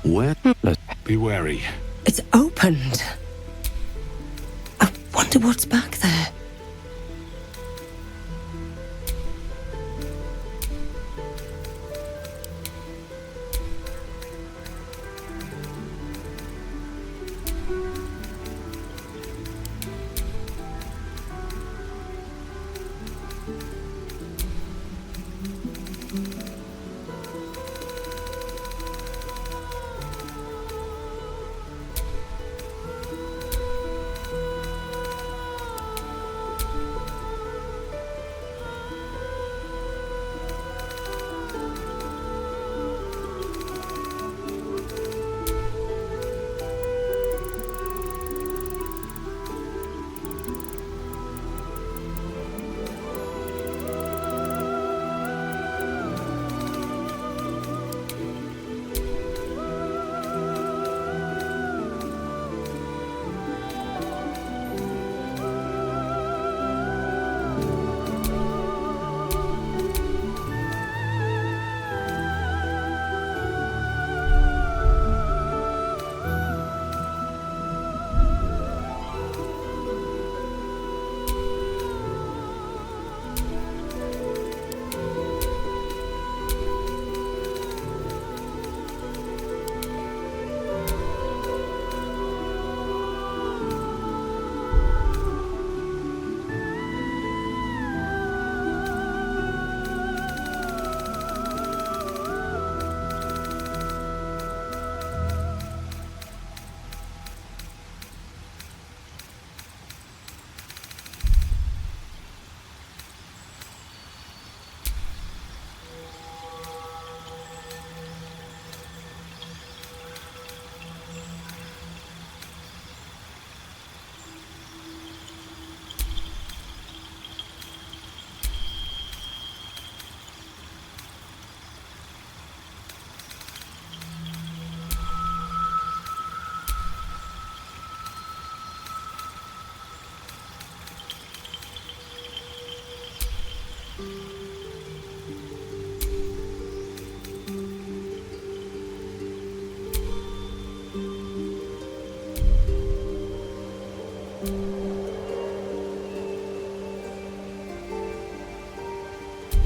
Where? Be wary. It's opened. I wonder what's back there.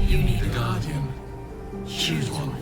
You need a guardian. Choose one.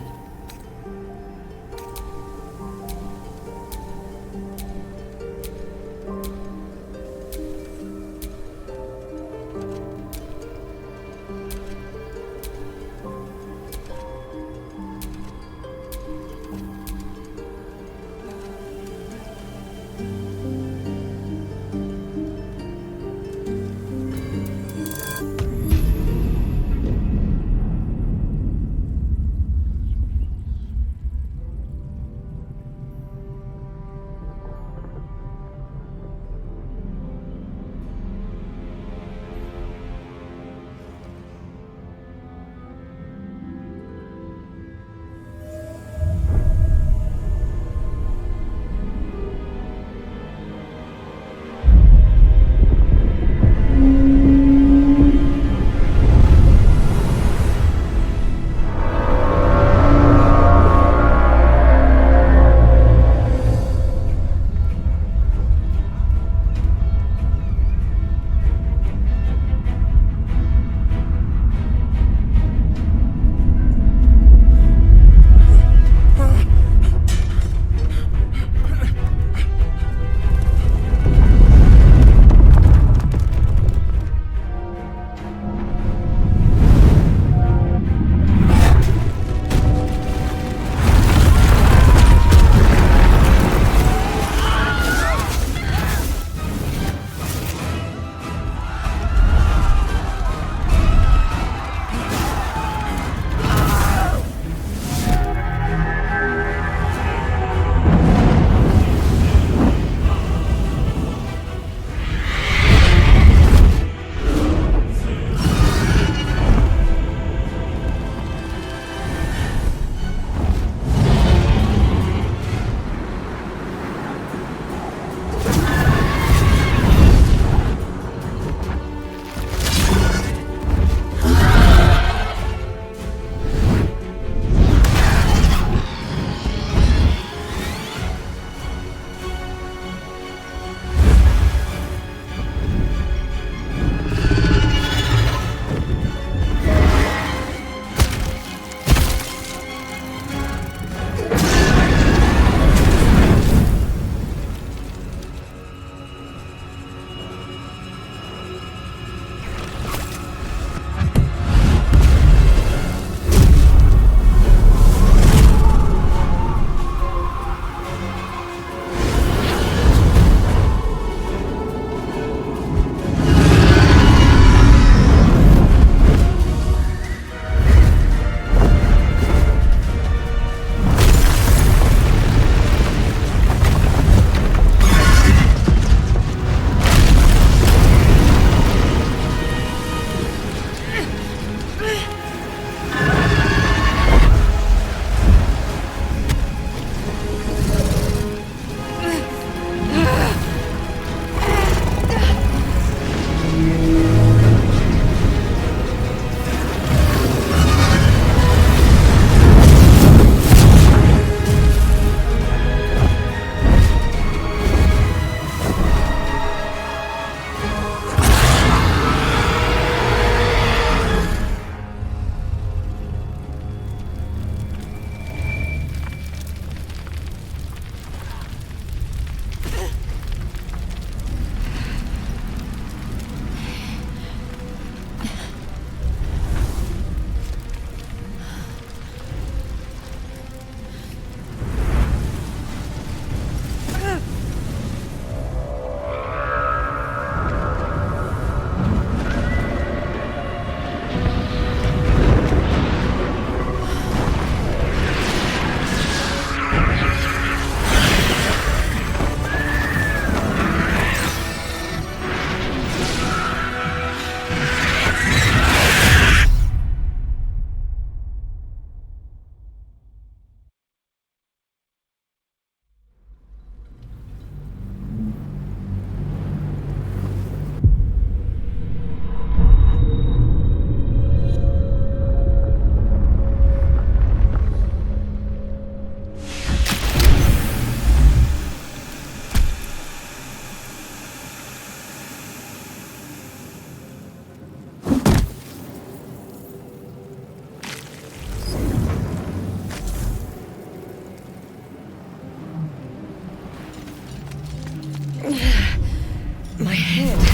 ahead.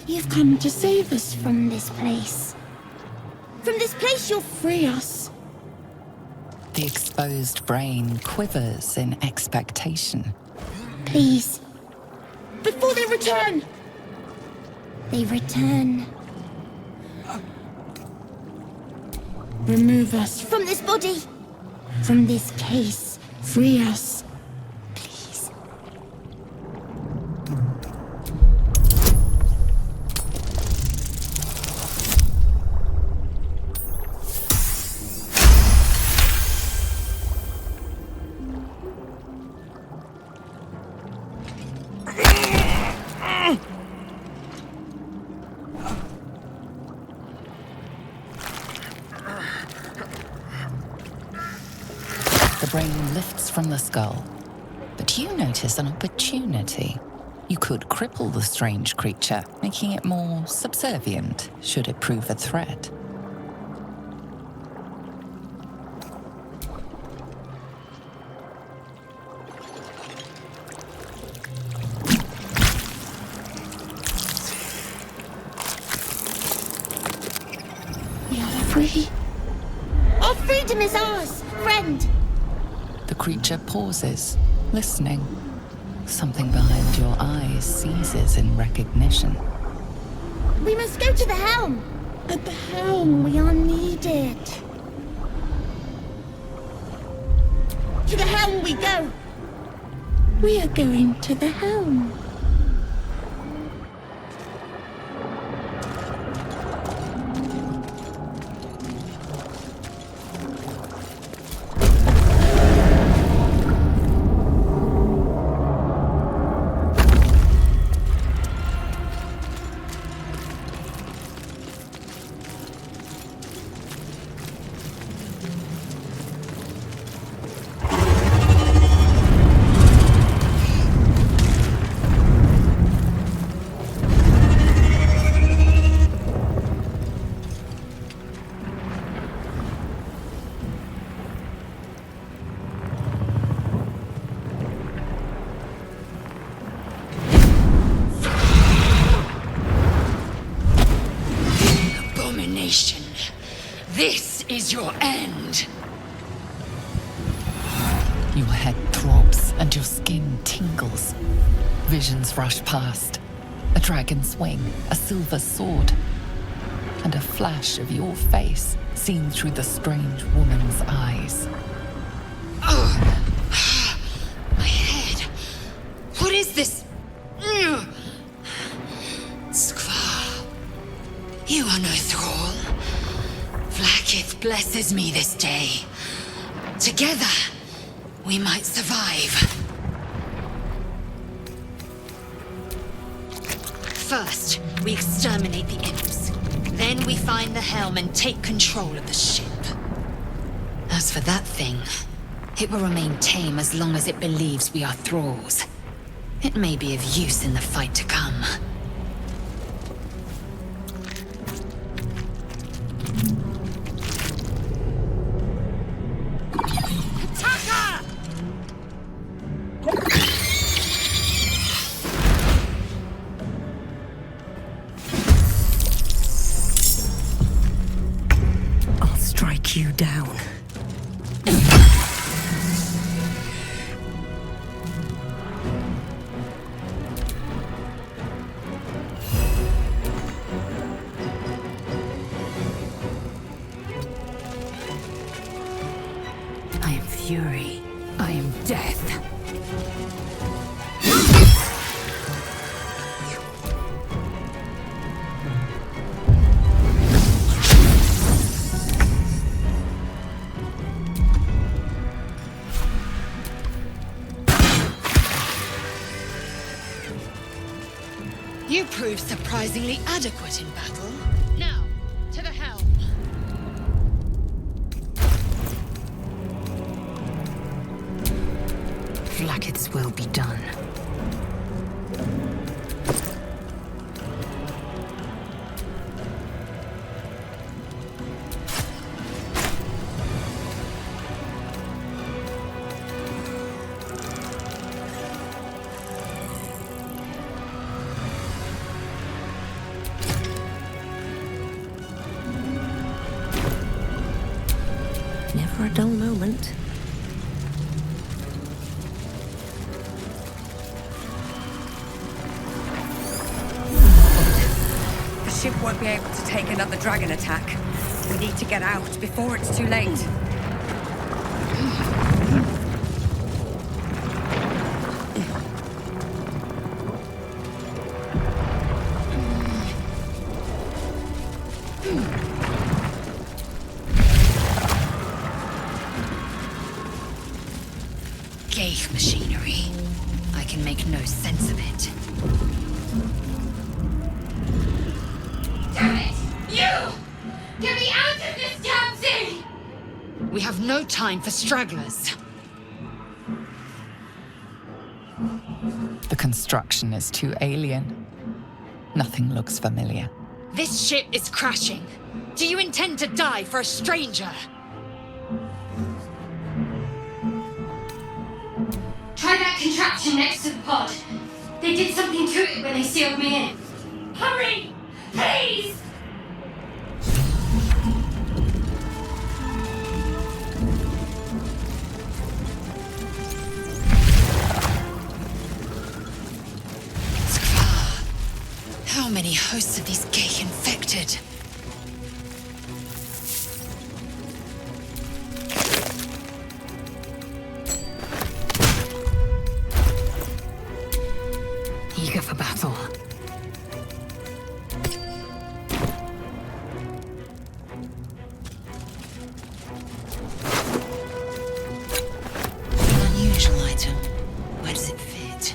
You've come to save us from this place. From this place you'll free us. The exposed brain quivers in expectation. Please. Before they return! They return. Remove us from this body. From this case. Free us. Please. The brain lifts from the skull, but you notice an opportunity. You could cripple the strange creature, making it more subservient, should it prove a threat. We are free. Our freedom is ours, friend. The creature pauses, listening. Something behind your eyes seizes in recognition. We must go to the helm. At the helm, we are needed. To the helm we go. We are going to the helm. This is your end. Your head throbs and your skin tingles. Visions rush past. A dragon's wing, a silver sword, and a flash of your face seen through the strange woman's eyes. My head. What is this? Squaw. You are no thrall. Vlaakith blesses me this day. Together, we might survive. First, we exterminate the imps. Then we find the helm and take control of the ship. As for that thing, it will remain tame as long as it believes we are thralls. It may be of use in the fight to come. You down. I am fury. I am death. You proved surprisingly adequate in battle. Now, to the helm. Vlaakith's will be done. Never a dull moment. The ship won't be able to take another dragon attack. We need to get out before it's too late. Gate machinery. I can make no sense of it. Damn it! You! Get me out of this damn thing! We have no time for stragglers. The construction is too alien. Nothing looks familiar. This ship is crashing. Do you intend to die for a stranger? Try that contraption next to the pod. They did something to it when they sealed me in. Hurry! Please! How many hosts of these gay infected? Eager for battle. An unusual item. Where does it fit?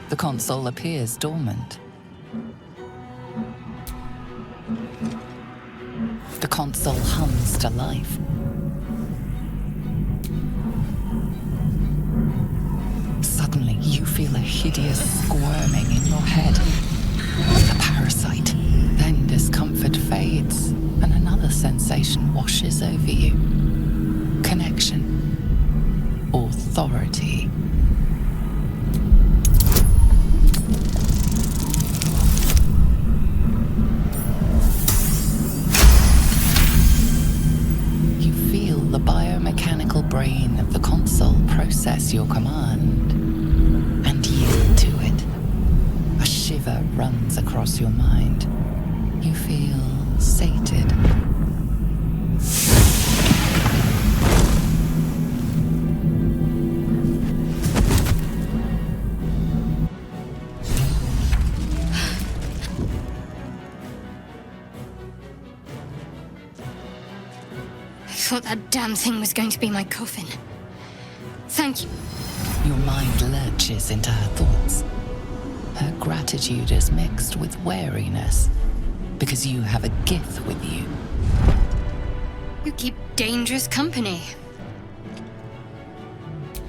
The console appears dormant. The console hums to life. Suddenly, you feel a hideous squirming in your head. A parasite. Then discomfort fades, and another sensation washes over you. Connection. Authority. The biomechanical brain of the console process your command and yield to it. A shiver runs across your mind. You feel sated. I thought that damn thing was going to be my coffin. Thank you. Your mind lurches into her thoughts. Her gratitude is mixed with wariness, because you have a gift with you. You keep dangerous company.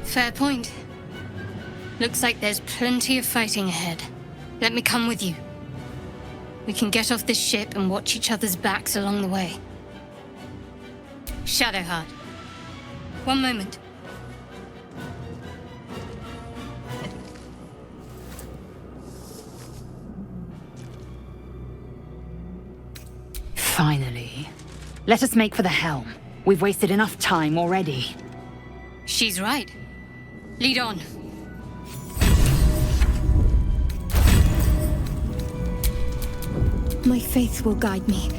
Fair point. Looks like there's plenty of fighting ahead. Let me come with you. We can get off this ship and watch each other's backs along the way. Shadowheart. One moment. Finally. Let us make for the helm. We've wasted enough time already. She's right. Lead on. My faith will guide me.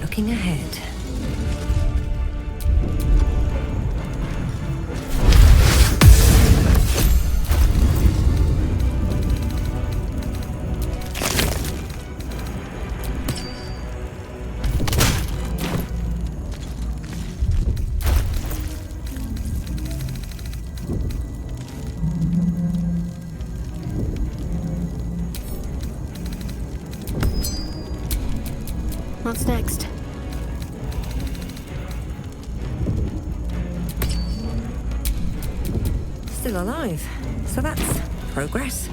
Looking ahead. What's next? Still alive, so that's progress.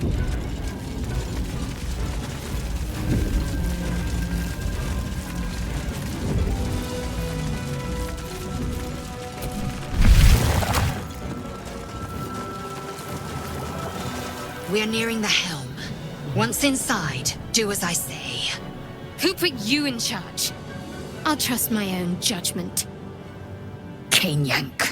We're nearing the helm. Once inside, do as I say. Who put you in charge? I'll trust my own judgment. Cane Yank.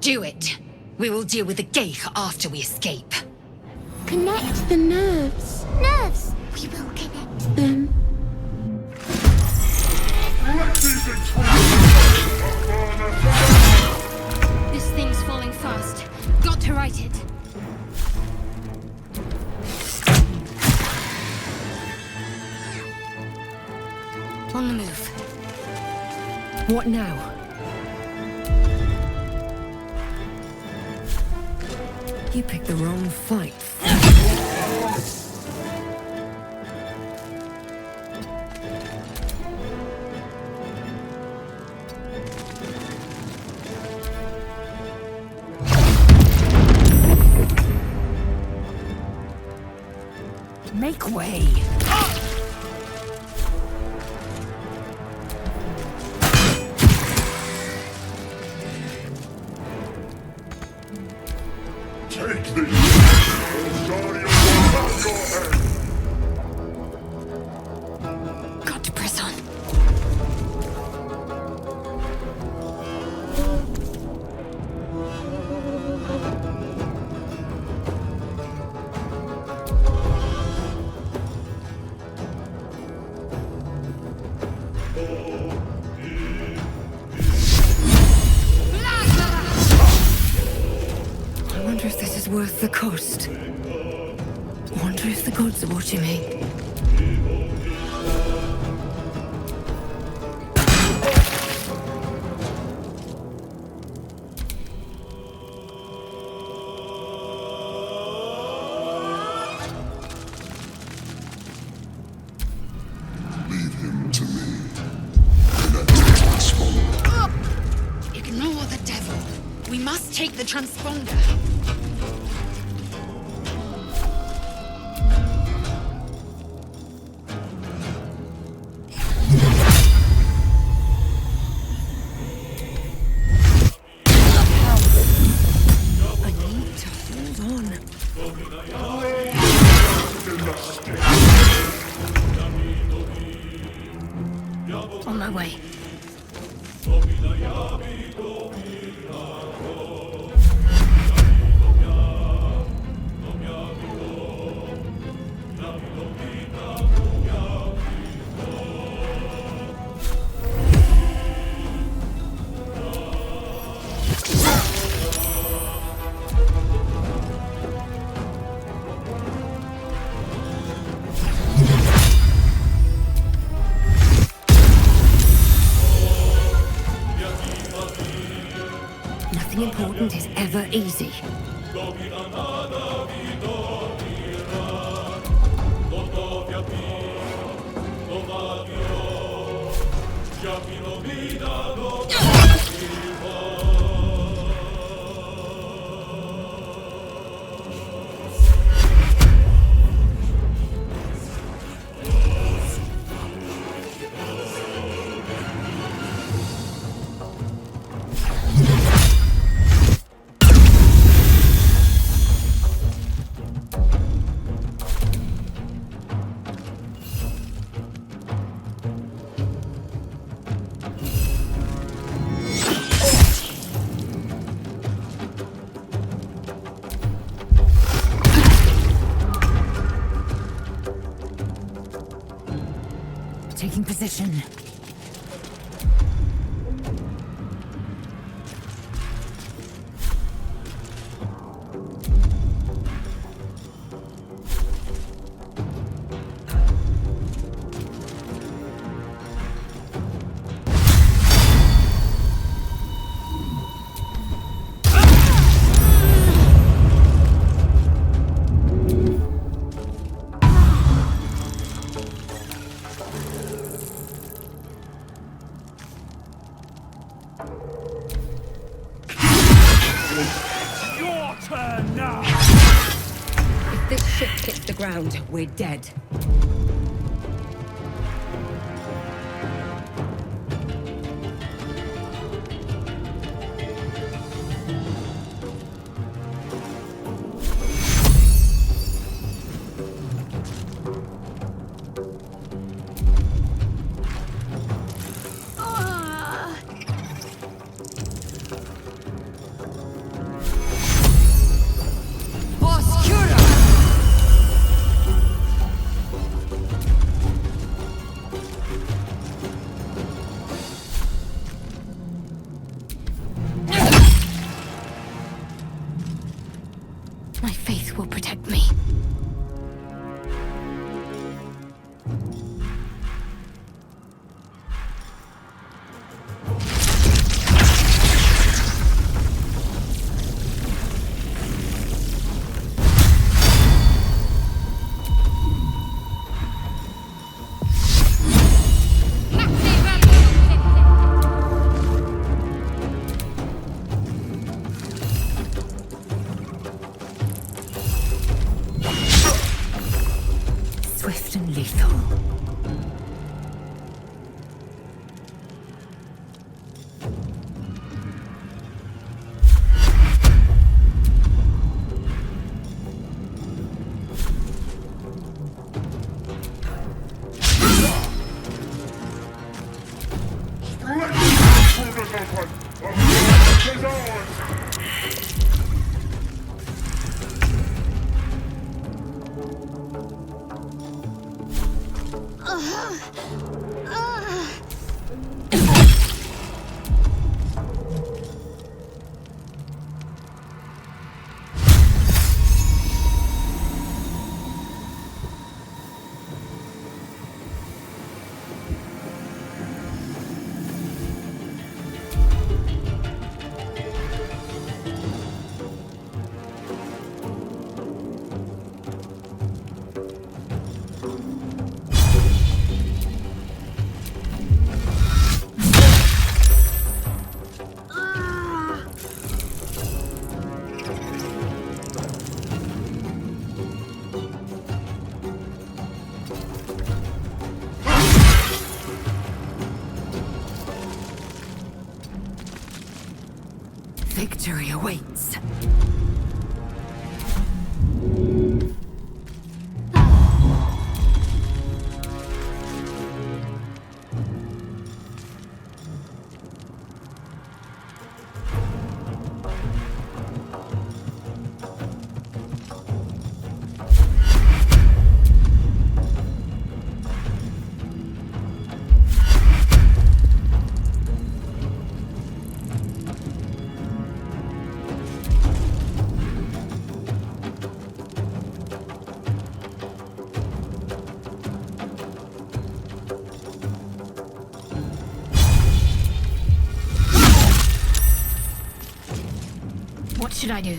Do it. We will deal with the Geich after we escape. Connect the nerves. Nerves! We will connect them. This thing's falling fast. Got to right it. On the move. What now? You picked the wrong fight. Make way. Got to press on. I wonder if this is worth the cost. Wonder if the gods are watching me. Leave him to me. Connect the transponder. Ignore the devil. We must take the transponder. I need to hold on. On my way. Nothing important is ever easy. vision. We're dead. My faith will protect me. Swift and lethal. Victory awaits. What should I do?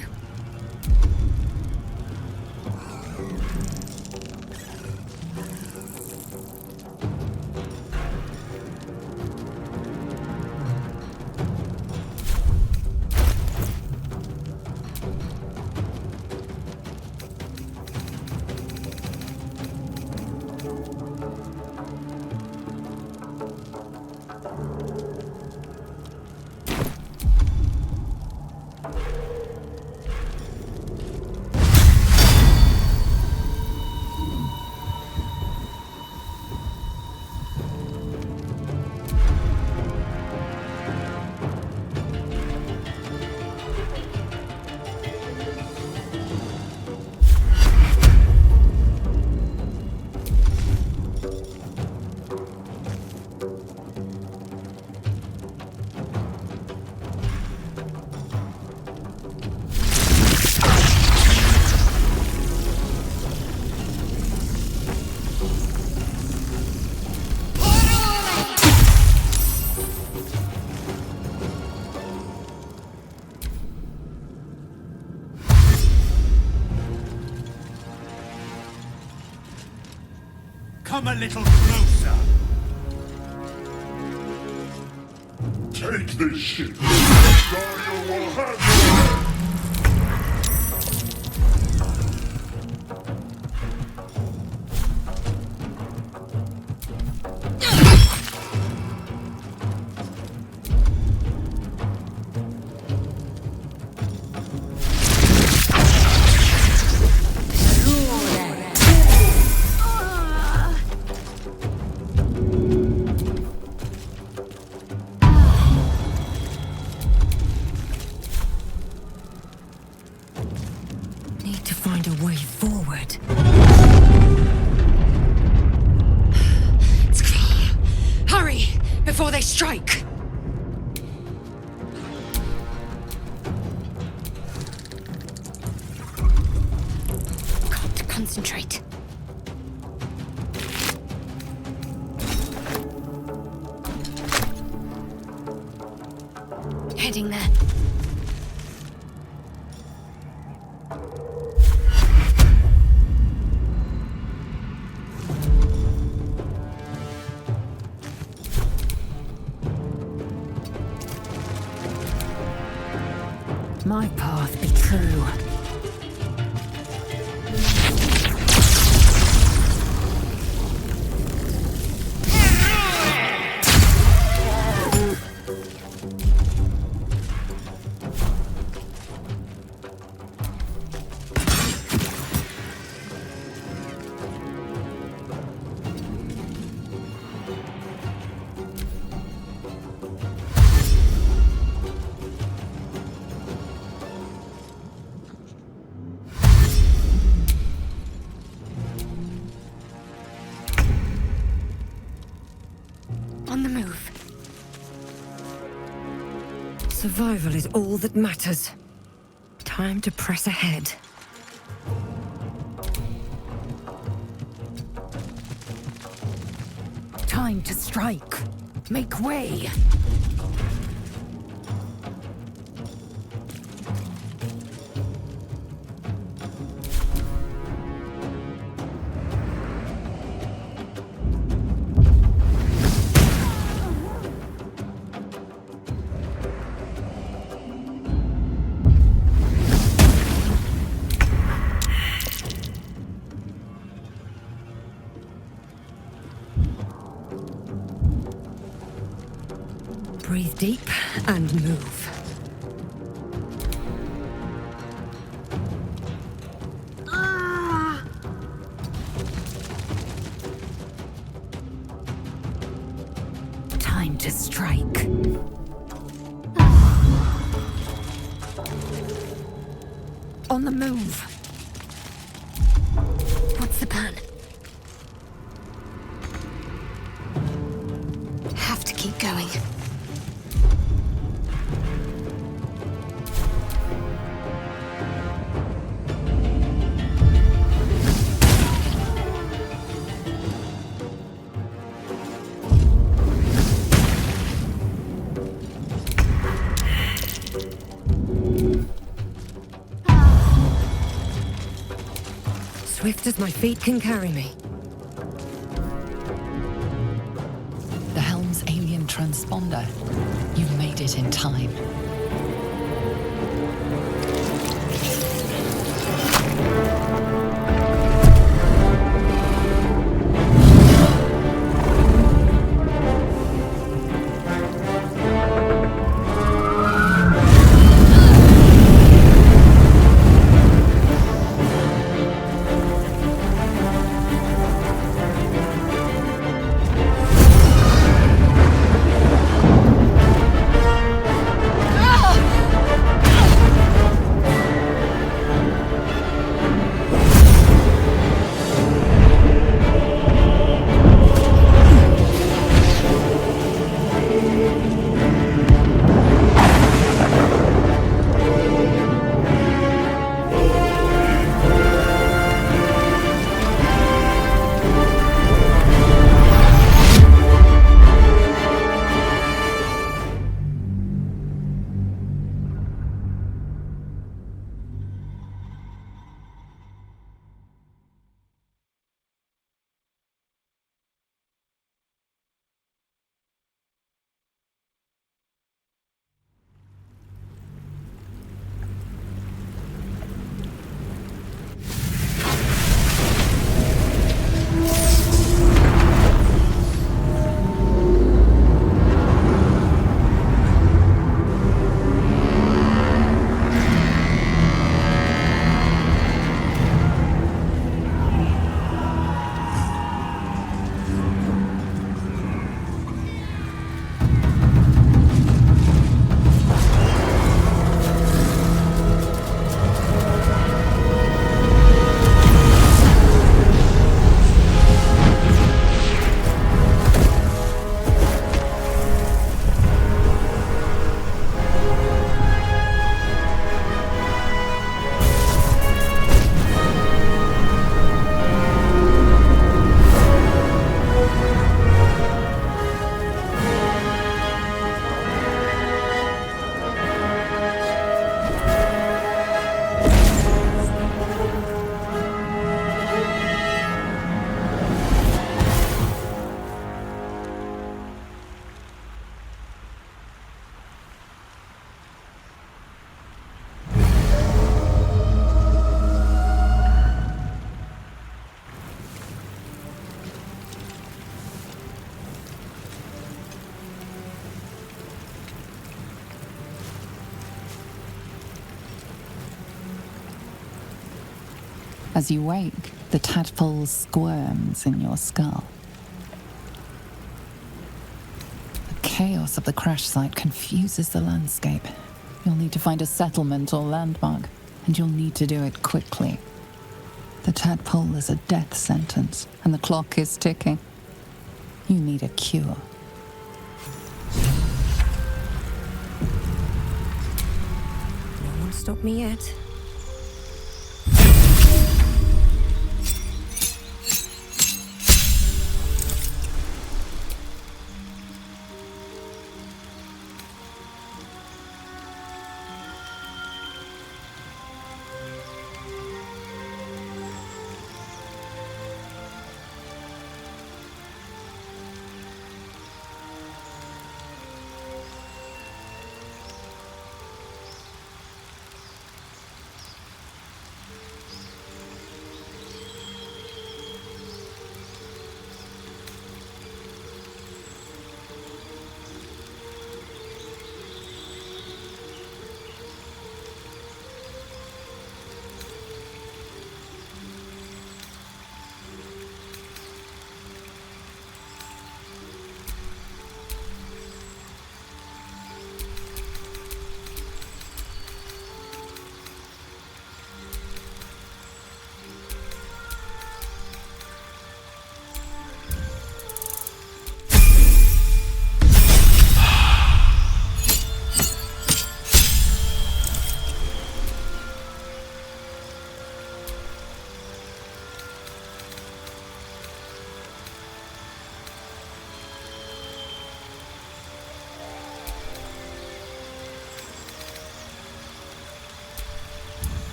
Come a little closer. Take this ship. Dario will have you. Strike! Got to concentrate. Heading there. My path be true. On the move. Survival is all that matters. Time to press ahead. Time to strike. Make way. Breathe deep and move. Time to strike. On the move. What's the plan? Have to keep going. Swift as my feet can carry me. The helm's alien transponder. You've made it in time. As you wake, the tadpole squirms in your skull. The chaos of the crash site confuses the landscape. You'll need to find a settlement or landmark, and you'll need to do it quickly. The tadpole is a death sentence, and the clock is ticking. You need a cure. No one stopped me yet.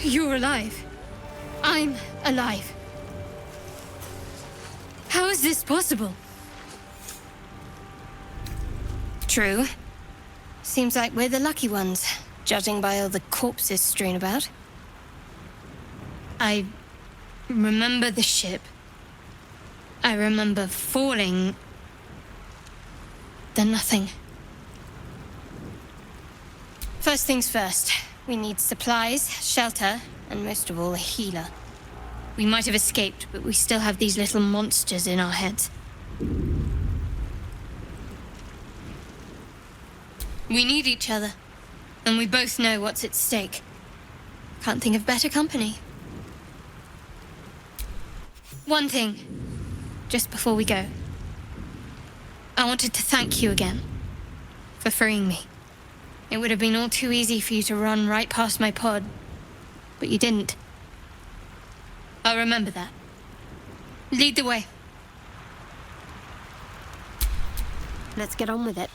You're alive. I'm alive. How is this possible? True. Seems like we're the lucky ones, judging by all the corpses strewn about. I remember the ship. I remember falling. Then nothing. First things first. We need supplies, shelter, and most of all, a healer. We might have escaped, but we still have these little monsters in our heads. We need each other, and we both know what's at stake. Can't think of better company. One thing, just before we go. I wanted to thank you again for freeing me. It would have been all too easy for you to run right past my pod, but you didn't. I'll remember that. Lead the way. Let's get on with it.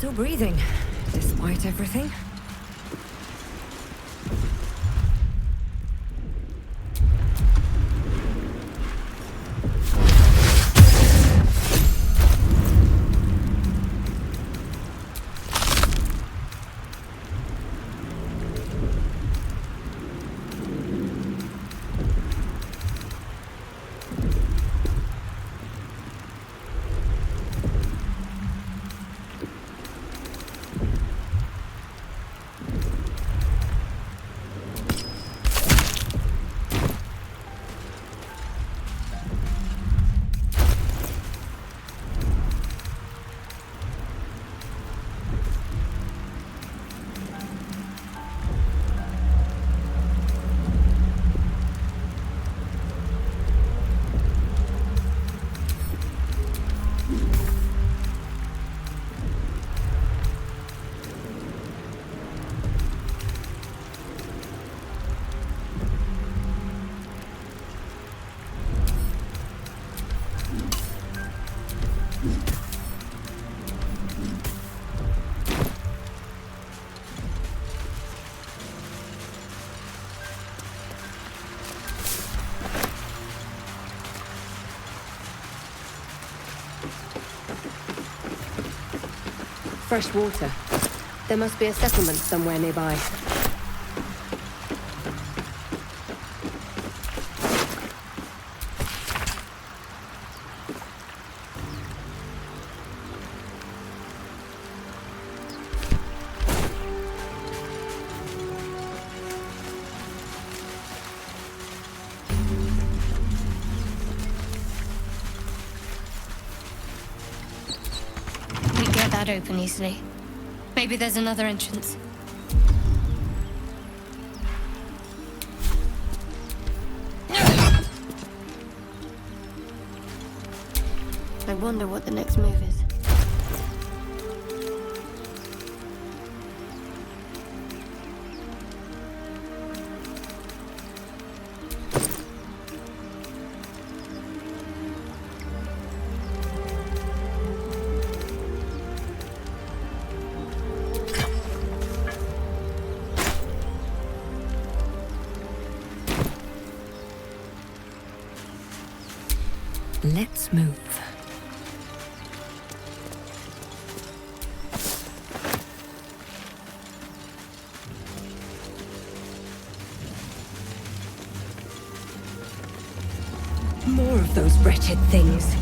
Still breathing, despite everything. fresh water. There must be a settlement somewhere nearby. Open easily. Maybe there's another entrance. I wonder what the next move is. Let's move. More of those wretched things.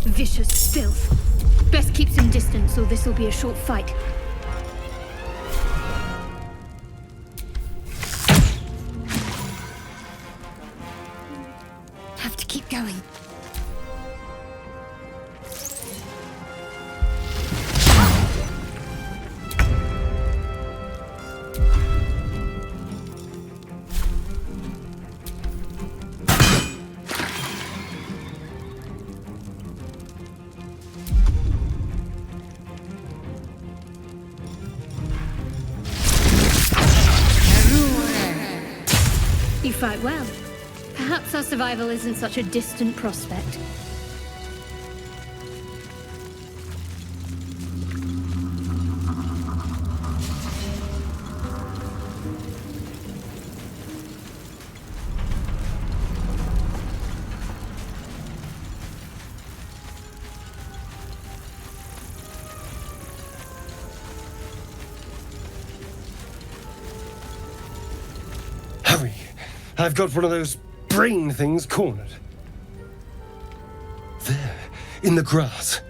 Vicious filth. Best keep some distance or this will be a short fight. Going. You fight well. Perhaps our survival isn't such a distant prospect. Hurry! I've got one of those brain things cornered. There, in the grass.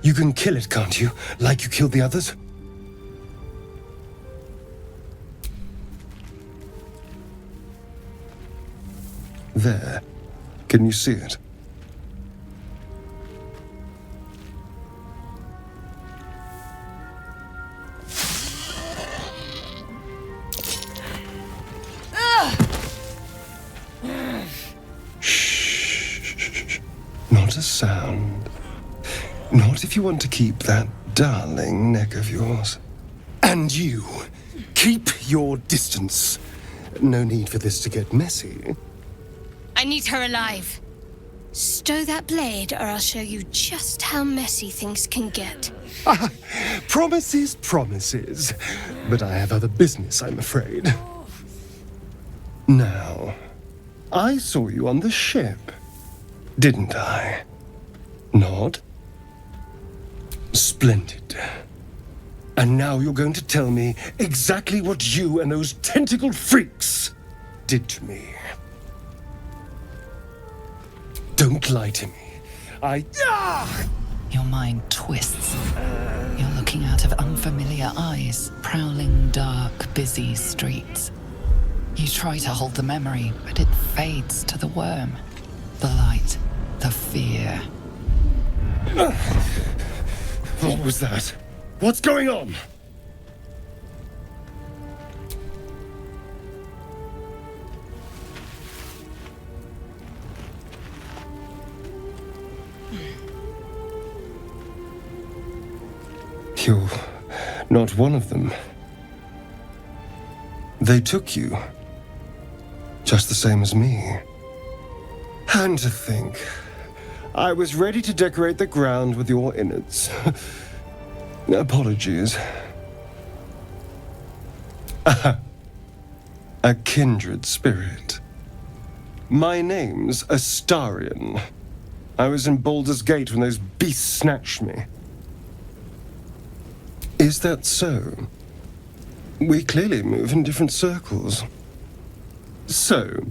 You can kill it, can't you? Like you killed the others? There. Can you see it? Not a sound. Not if you want to keep that darling neck of yours. And you, keep your distance. No need for this to get messy. I need her alive. Stow that blade, or I'll show you just how messy things can get. Promises, promises. But I have other business, I'm afraid. Now, I saw you on the ship, didn't I? Nod? Splendid. And now you're going to tell me exactly what you and those tentacled freaks did to me. Don't lie to me. Your mind twists. You're looking out of unfamiliar eyes, prowling dark, busy streets. You try to hold the memory, but it fades to the worm. The light, the fear. What was that? What's going on? You're not one of them. They took you. Just the same as me. And to think, I was ready to decorate the ground with your innards. Apologies. A kindred spirit. My name's Astarion. I was in Baldur's Gate when those beasts snatched me. Is that so? We clearly move in different circles. So,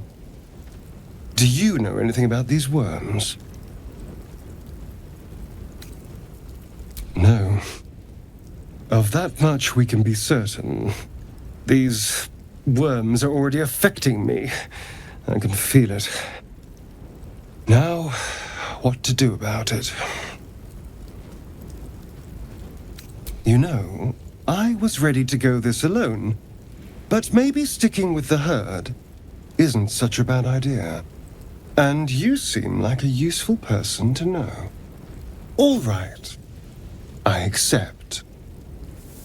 do you know anything about these worms? No. Of that much we can be certain. These worms are already affecting me. I can feel it. Now, what to do about it? You know, I was ready to go this alone, but maybe sticking with the herd isn't such a bad idea. And you seem like a useful person to know. All right. I accept.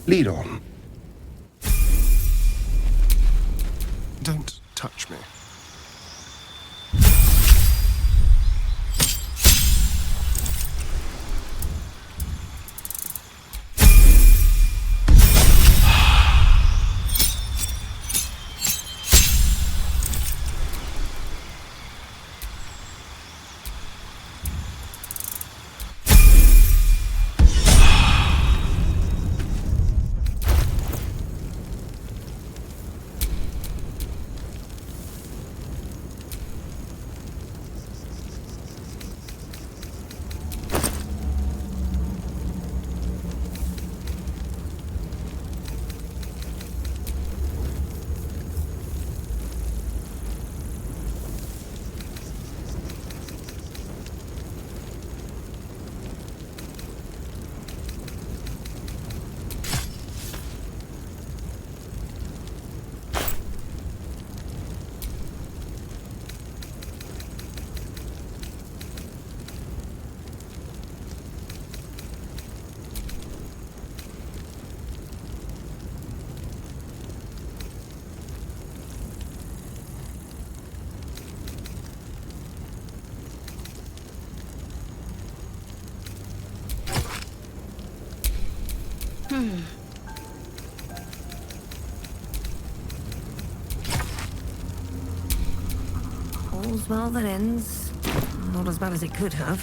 Lead on. Don't touch me. All's well that ends. Not as bad as it could have.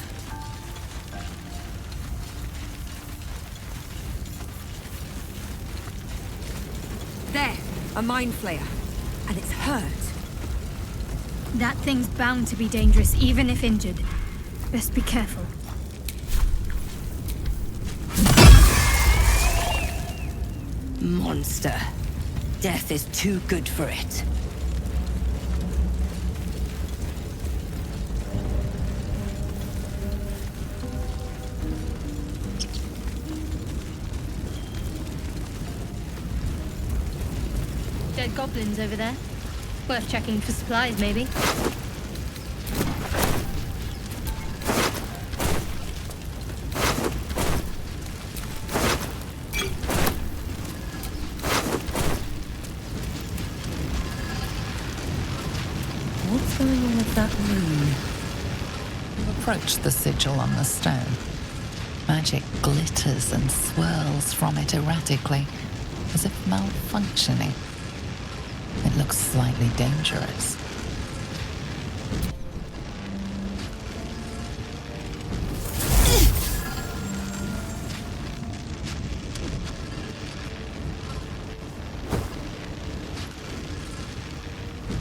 There, a mind flayer. And it's hurt. That thing's bound to be dangerous, even if injured. Best be careful. Monster. Death is too good for it. Dead goblins over there. Worth checking for supplies, maybe. What's going on with that rune? You approach the sigil on the stone. Magic glitters and swirls from it erratically, as if malfunctioning. It looks slightly dangerous.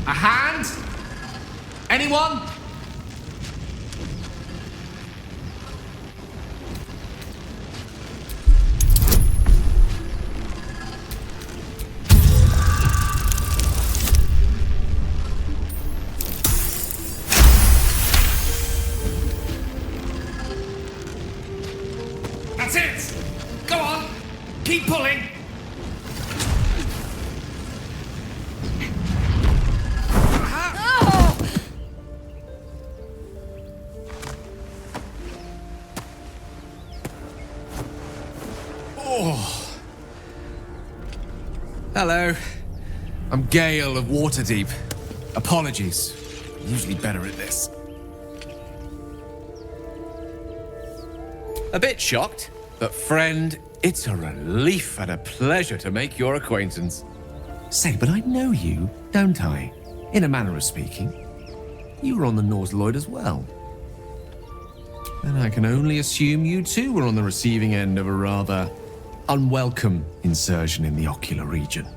A hand? Anyone? That's it! Go on! Keep pulling! Oh. Hello. I'm Gale of Waterdeep. Apologies. Usually better at this. A bit shocked, but friend, it's a relief and a pleasure to make your acquaintance. Say, but I know you, don't I? In a manner of speaking. You were on the Norse Lloyd as well. And I can only assume you too were on the receiving end of a rather unwelcome insertion in the ocular region.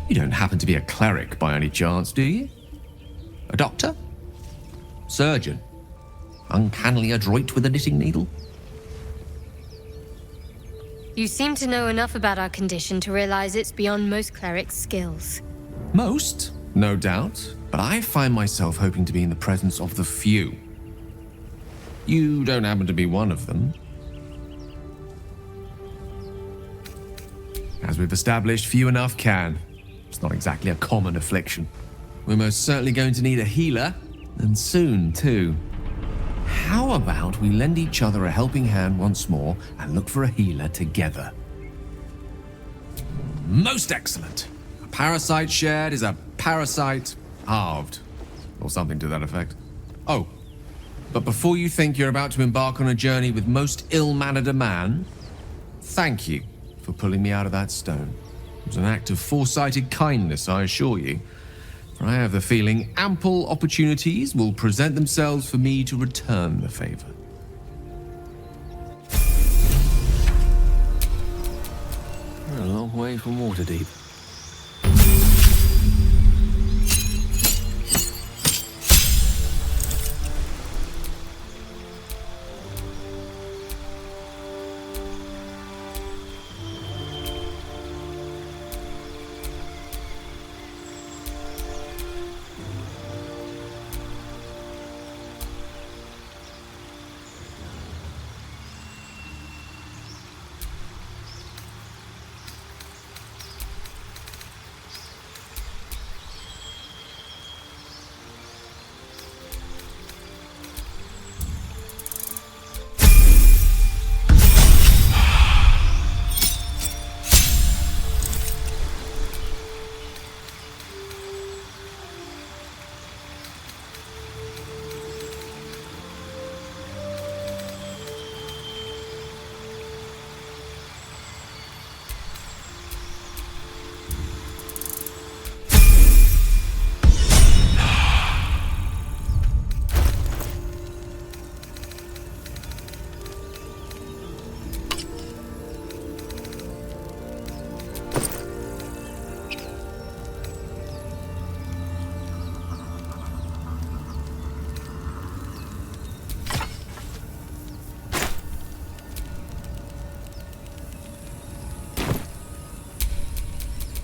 You don't happen to be a cleric by any chance, do you? A doctor? Surgeon? Uncannily adroit with a knitting needle? You seem to know enough about our condition to realize it's beyond most clerics' skills. Most, no doubt, but I find myself hoping to be in the presence of the few. You don't happen to be one of them. As we've established, few enough can. It's not exactly a common affliction. We're most certainly going to need a healer, and soon too. How about we lend each other a helping hand once more and look for a healer together? Most excellent. A parasite shared is a parasite halved, or something to that effect. Oh, but before you think you're about to embark on a journey with most ill-mannered a man, thank you for pulling me out of that stone. It was an act of foresighted kindness, I assure you. For I have the feeling ample opportunities will present themselves for me to return the favor. We're a long way from Waterdeep.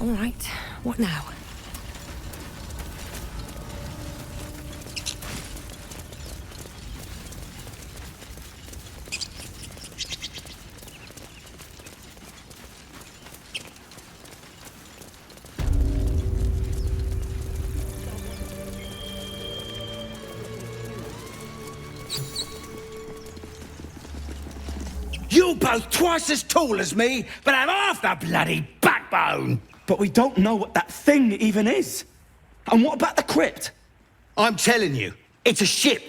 All right, what now? You're both twice as tall as me, but have half the bloody backbone! But we don't know what that thing even is. And what about the crypt? I'm telling you, it's a ship.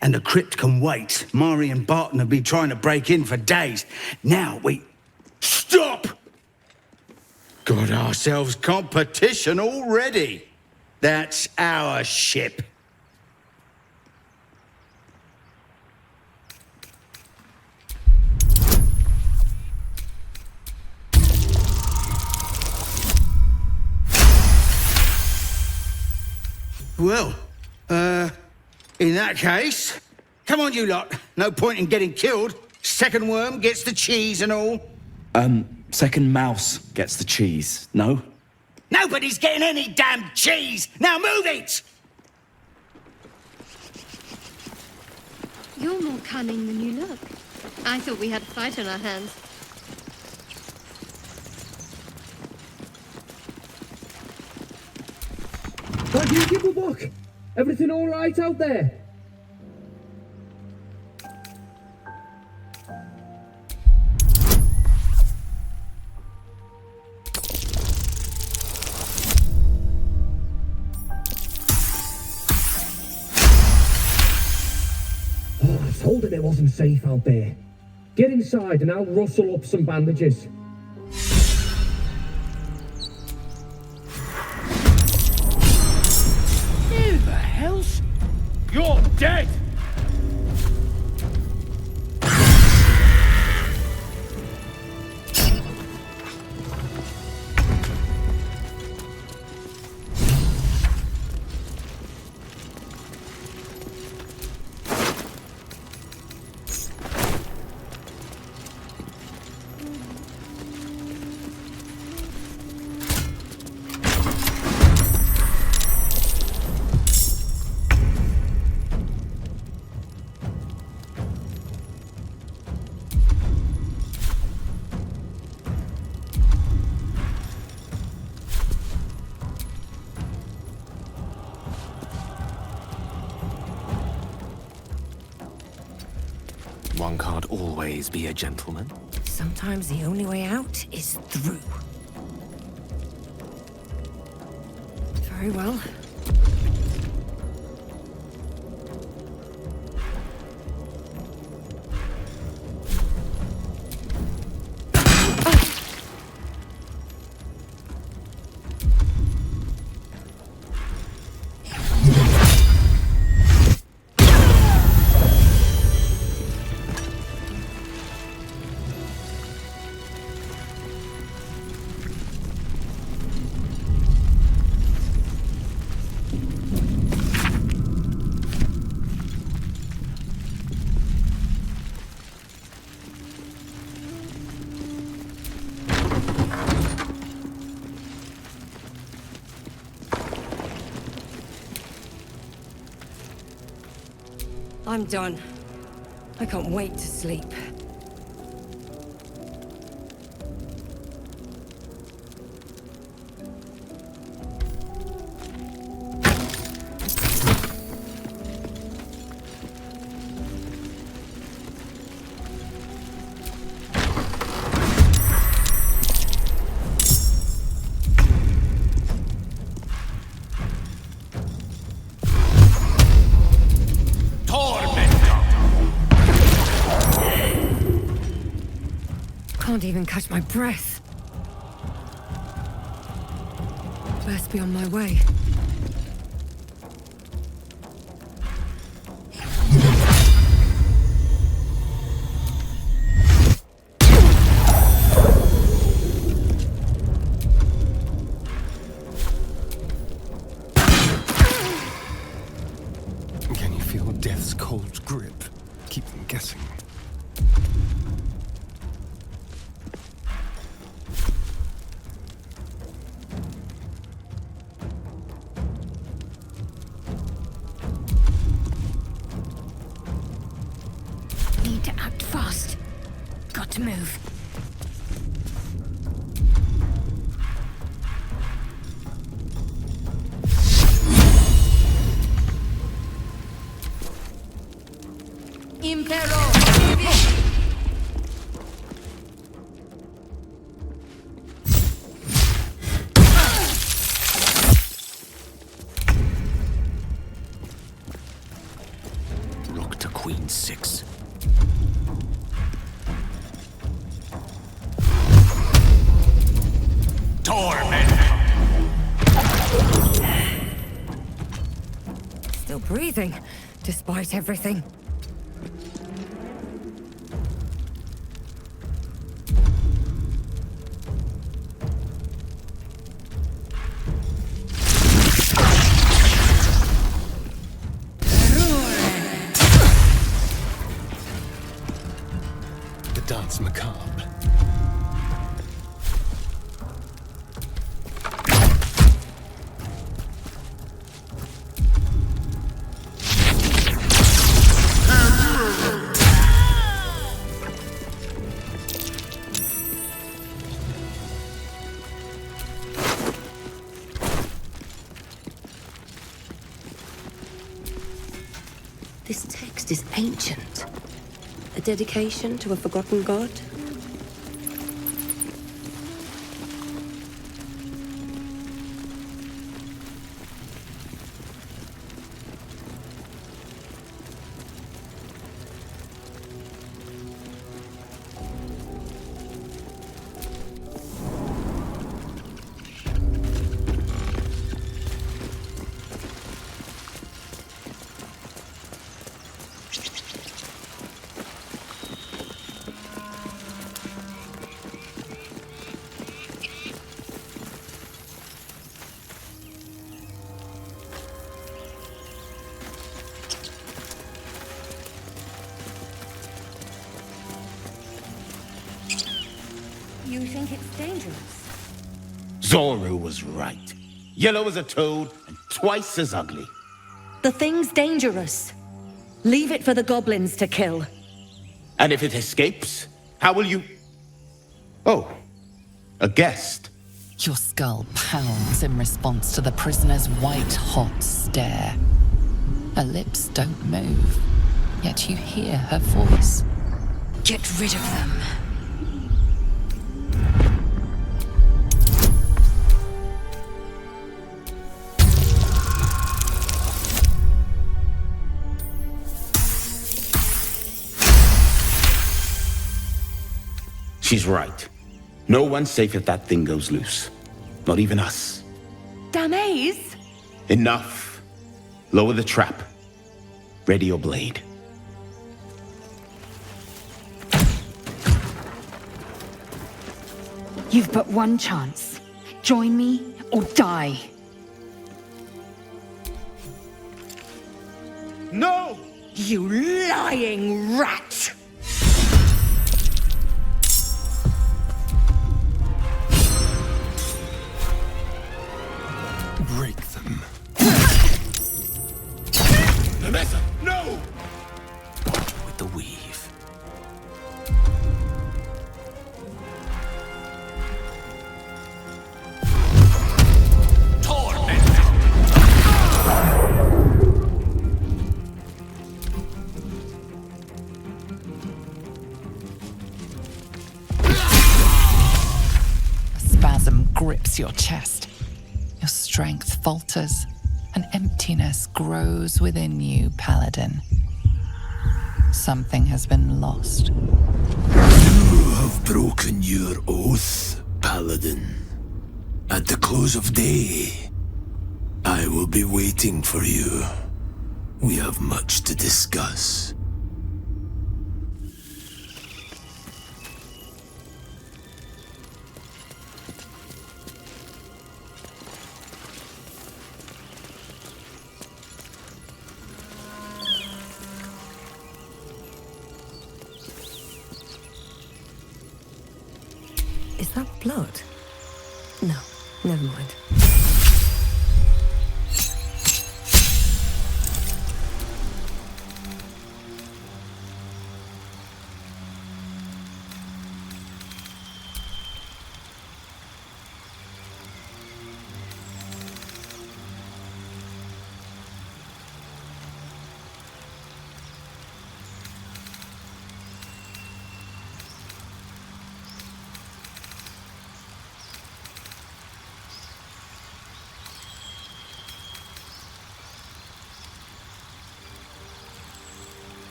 And the crypt can wait. Mari and Barton have been trying to break in for days. Now we... Stop! Got ourselves competition already. That's our ship. Well, in that case, come on, you lot. No point in getting killed. Second worm gets the cheese and all. Second mouse gets the cheese, no? Nobody's getting any damn cheese! Now move it! You're more cunning than you look. I thought we had a fight on our hands. Why do you give a book? Everything all right out there? Oh, I told him it wasn't safe out there. Get inside and I'll rustle up some bandages. You're dead! One can't always be a gentleman. Sometimes the only way out is through. Very well. I'm done. I can't wait to sleep. Can't even catch my breath. Best be on my way. Can you feel death's cold grip? Keep them guessing. Need to act fast. Got to move. Look to Queen 6. Still breathing, despite everything. The dance macabre. This text is ancient. A dedication to a forgotten god? You think it's dangerous? Zoru was right. Yellow as a toad and twice as ugly. The thing's dangerous. Leave it for the goblins to kill. And if it escapes, how will you... Oh, a guest. Your skull pounds in response to the prisoner's white-hot stare. Her lips don't move, yet you hear her voice. Get rid of them. She's right. No one's safe if that thing goes loose. Not even us. Damaze? Enough. Lower the trap. Ready your blade. You've but one chance. Join me or die. No! You lying rat! Break them. Vanessa, no! With the weave. A spasm grips your chest. Your strength falters. An emptiness grows within you, Paladin. Something has been lost. You have broken your oath, Paladin. At the close of day, I will be waiting for you. We have much to discuss. Is that blood? No, never mind.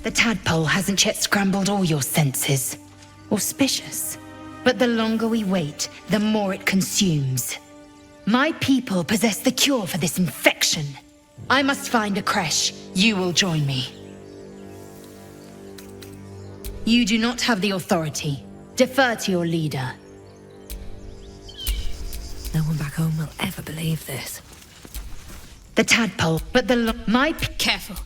The tadpole hasn't yet scrambled all your senses. Auspicious. But the longer we wait, the more it consumes. My people possess the cure for this infection. I must find a creche. You will join me. You do not have the authority. Defer to your leader. No one back home will ever believe this. The tadpole, but Careful.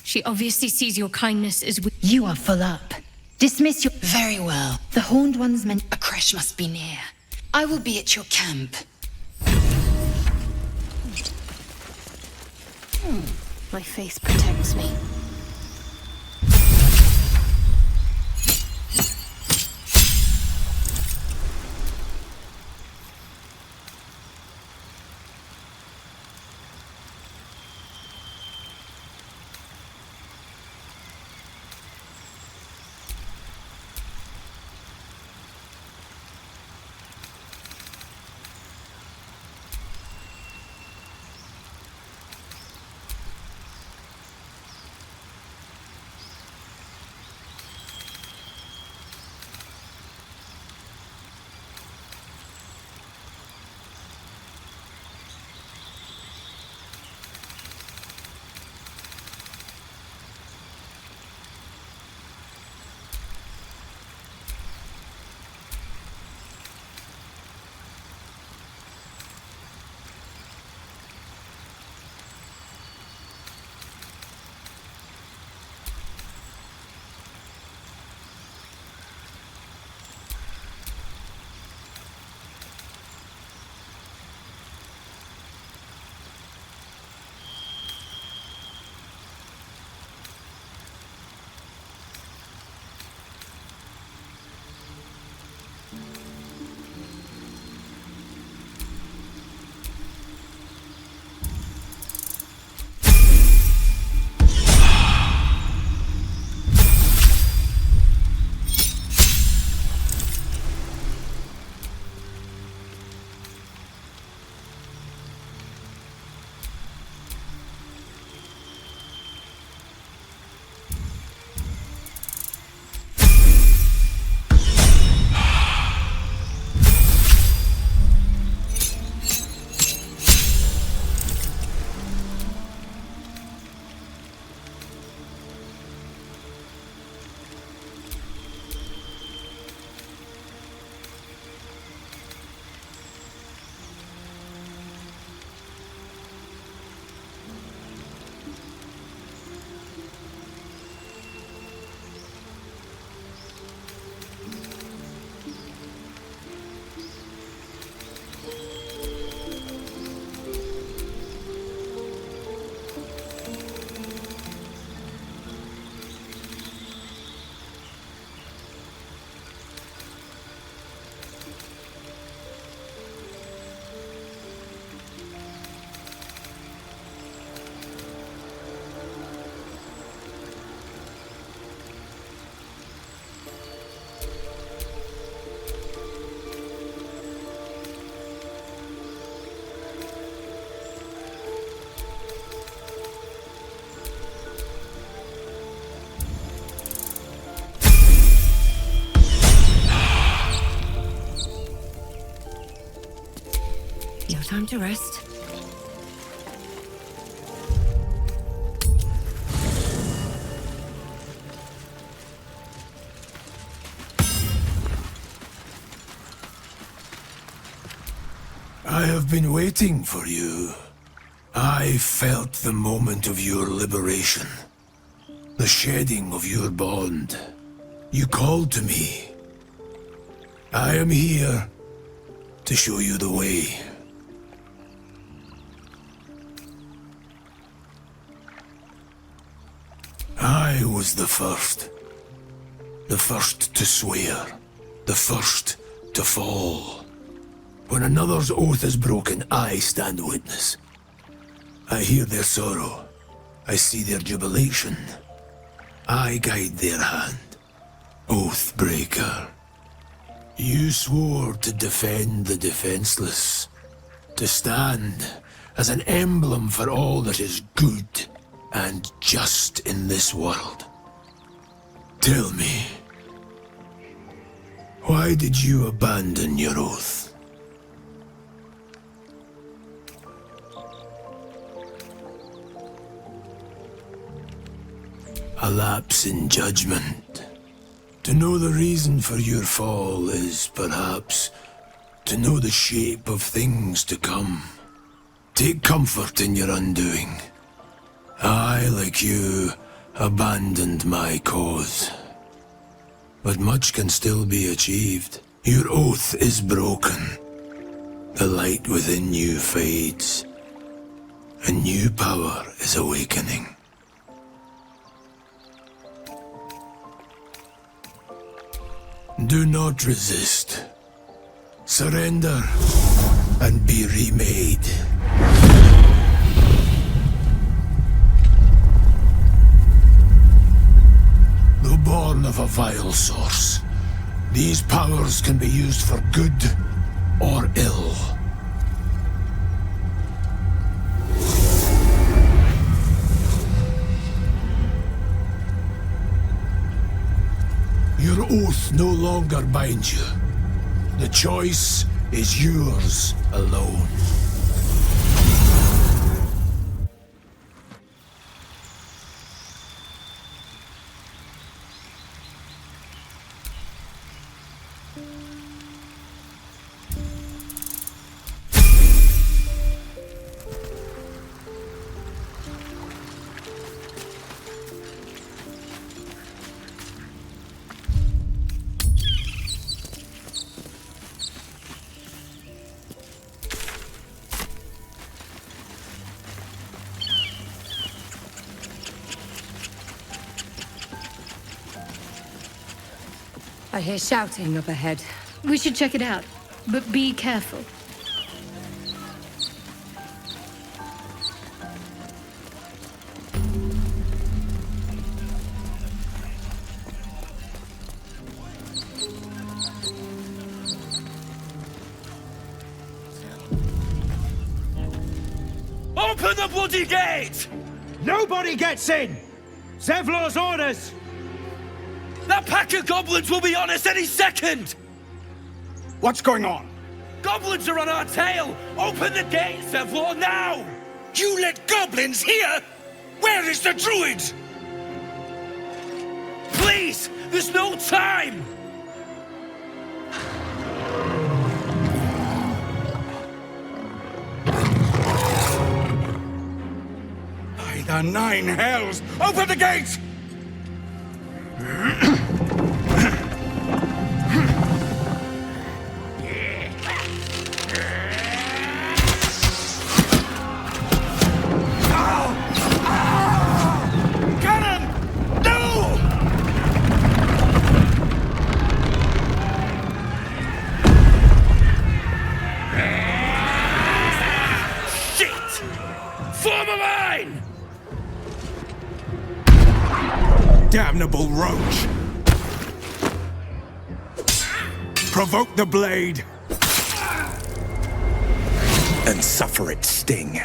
She obviously sees your kindness as weak. You are full up. Dismiss your... Very well. The Horned Ones meant a creche must be near. I will be at your camp. My faith protects me. time to rest. I have been waiting for you. I felt the moment of your liberation. The shedding of your bond. You called to me. I am here to show you the way. I was the first. The first to swear. The first to fall. When another's oath is broken, I stand witness. I hear their sorrow. I see their jubilation. I guide their hand. Oathbreaker. You swore to defend the defenseless. To stand as an emblem for all that is good and just in this world. Tell me, why did you abandon your oath? A lapse in judgment. To know the reason for your fall is, perhaps, to know the shape of things to come. Take comfort in your undoing. I, like you, abandoned my cause. But much can still be achieved. Your oath is broken. The light within you fades. A new power is awakening. Do not resist. Surrender and be remade. Though born of a vile source, these powers can be used for good or ill. Your oath no longer binds you. The choice is yours alone. I hear shouting up ahead. We should check it out, but be careful. Open the bloody gate! Nobody gets in! Zevlor's orders! That pack of goblins will be on us any second! What's going on? Goblins are on our tail! Open the gate, Zevlor, now! You let goblins here? Where is the druid? Please! There's no time! By the nine hells! Open the gate! Damnable roach! Provoke the blade! And suffer its sting.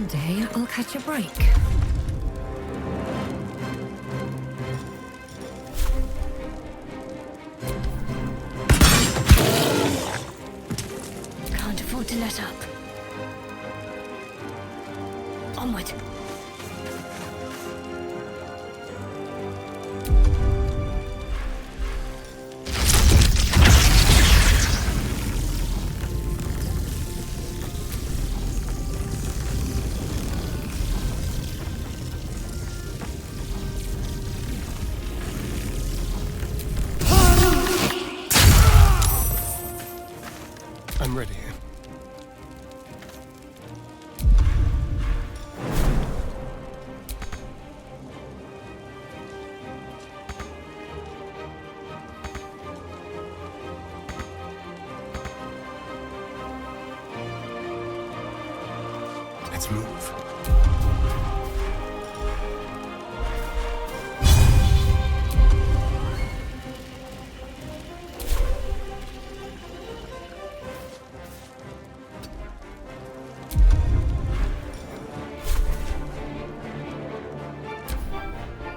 One day I'll catch a break. Can't afford to let up. Onward. I'm ready. Let's move.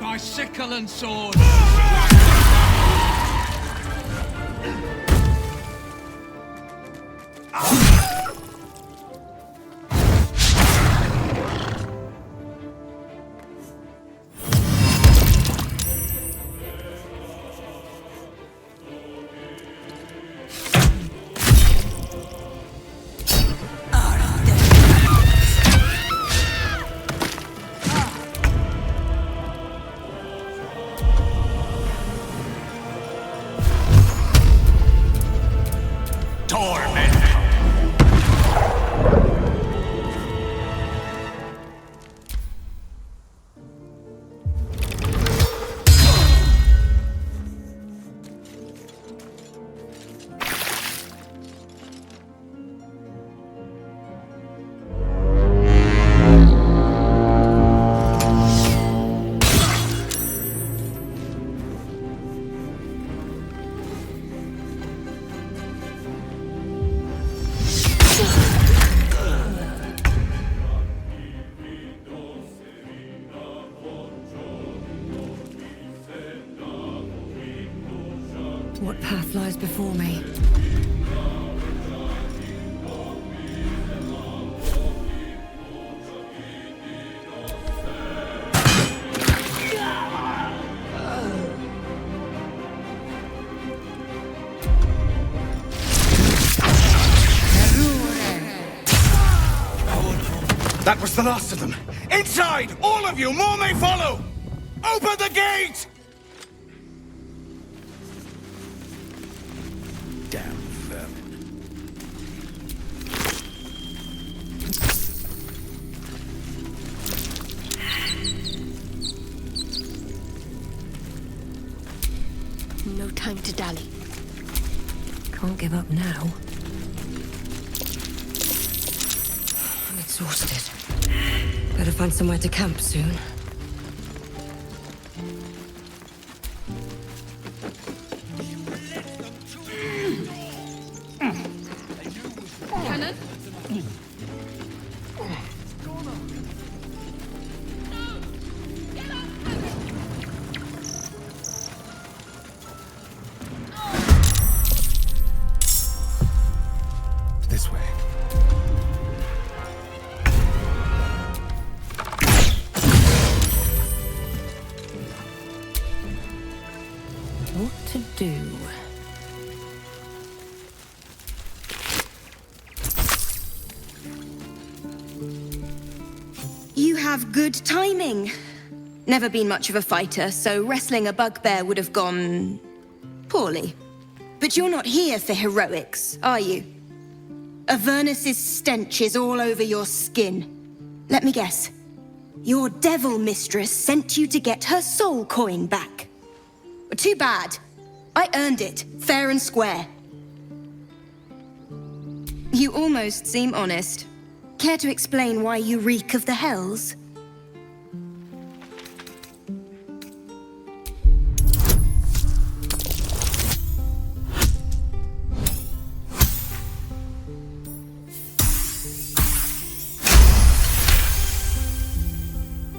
By sickle and sword! What path lies before me? That was the last of them. Inside! All of you! More may follow! Open the gate! Damn vermin. No time to dally. Can't give up now. I'm exhausted. Better find somewhere to camp soon. Cannon? This way. What to do? You have good timing. Never been much of a fighter, so wrestling a bugbear would have gone poorly. But you're not here for heroics, are you? Avernus's stench is all over your skin. Let me guess. Your devil mistress sent you to get her soul coin back. Too bad. I earned it, fair and square. You almost seem honest. Care to explain why you reek of the hells?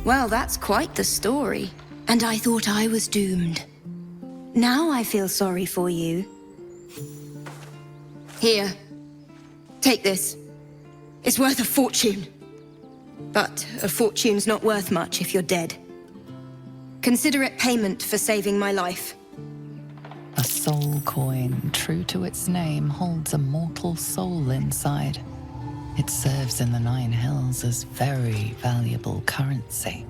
Well, that's quite the story. And I thought I was doomed. Now I feel sorry for you. Here. Take this. It's worth a fortune. But a fortune's not worth much if you're dead. Consider it payment for saving my life. A soul coin, true to its name, holds a mortal soul inside. It serves in the Nine Hells as very valuable currency.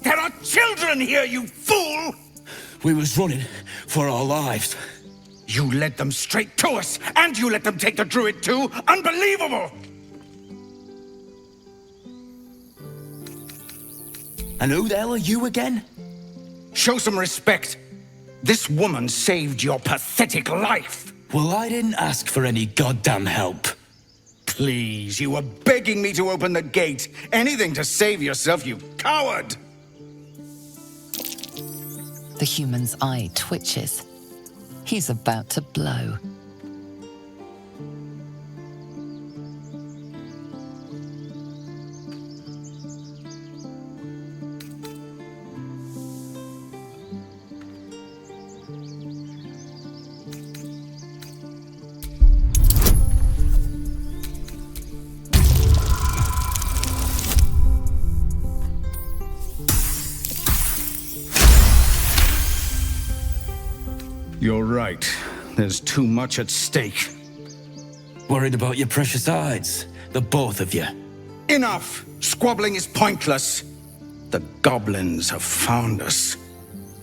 There are children here, you fool! We was running for our lives. You led them straight to us, and you let them take the druid too? Unbelievable! And who the hell are you again? Show some respect. This woman saved your pathetic life. Well, I didn't ask for any goddamn help. Please, you were begging me to open the gate. Anything to save yourself, you coward! The human's eye twitches. He's about to blow. You're right. There's too much at stake. Worried about your precious hides, the both of you. Enough! Squabbling is pointless. The goblins have found us.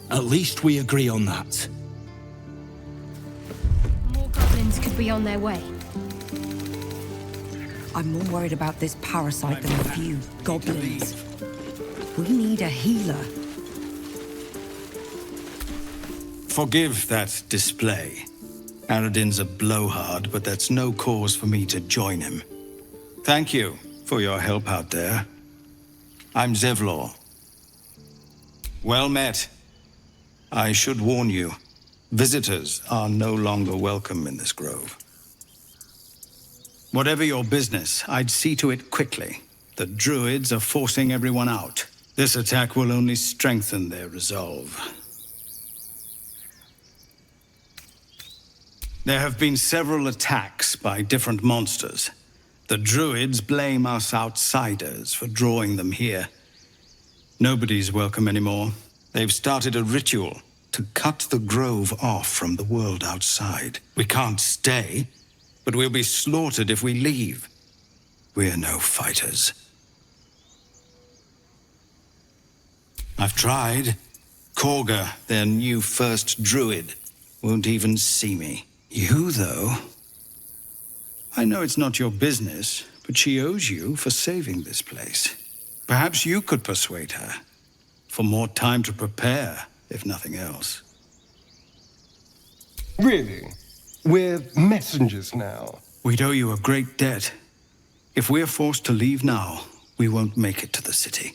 At least we agree on that. More goblins could be on their way. I'm more worried about this parasite than a few goblins. We need a healer. Forgive that display. Aradin's a blowhard, but that's no cause for me to join him. Thank you for your help out there. I'm Zevlor. Well met. I should warn you, visitors are no longer welcome in this grove. Whatever your business, I'd see to it quickly. The druids are forcing everyone out. This attack will only strengthen their resolve. There have been several attacks by different monsters. The druids blame us outsiders for drawing them here. Nobody's welcome anymore. They've started a ritual to cut the grove off from the world outside. We can't stay, but we'll be slaughtered if we leave. We're no fighters. I've tried. Korga, their new first druid, won't even see me. You, though? I know it's not your business, but she owes you for saving this place. Perhaps you could persuade her. For more time to prepare, if nothing else. Really? We're messengers now. We'd owe you a great debt. If we're forced to leave now, we won't make it to the city.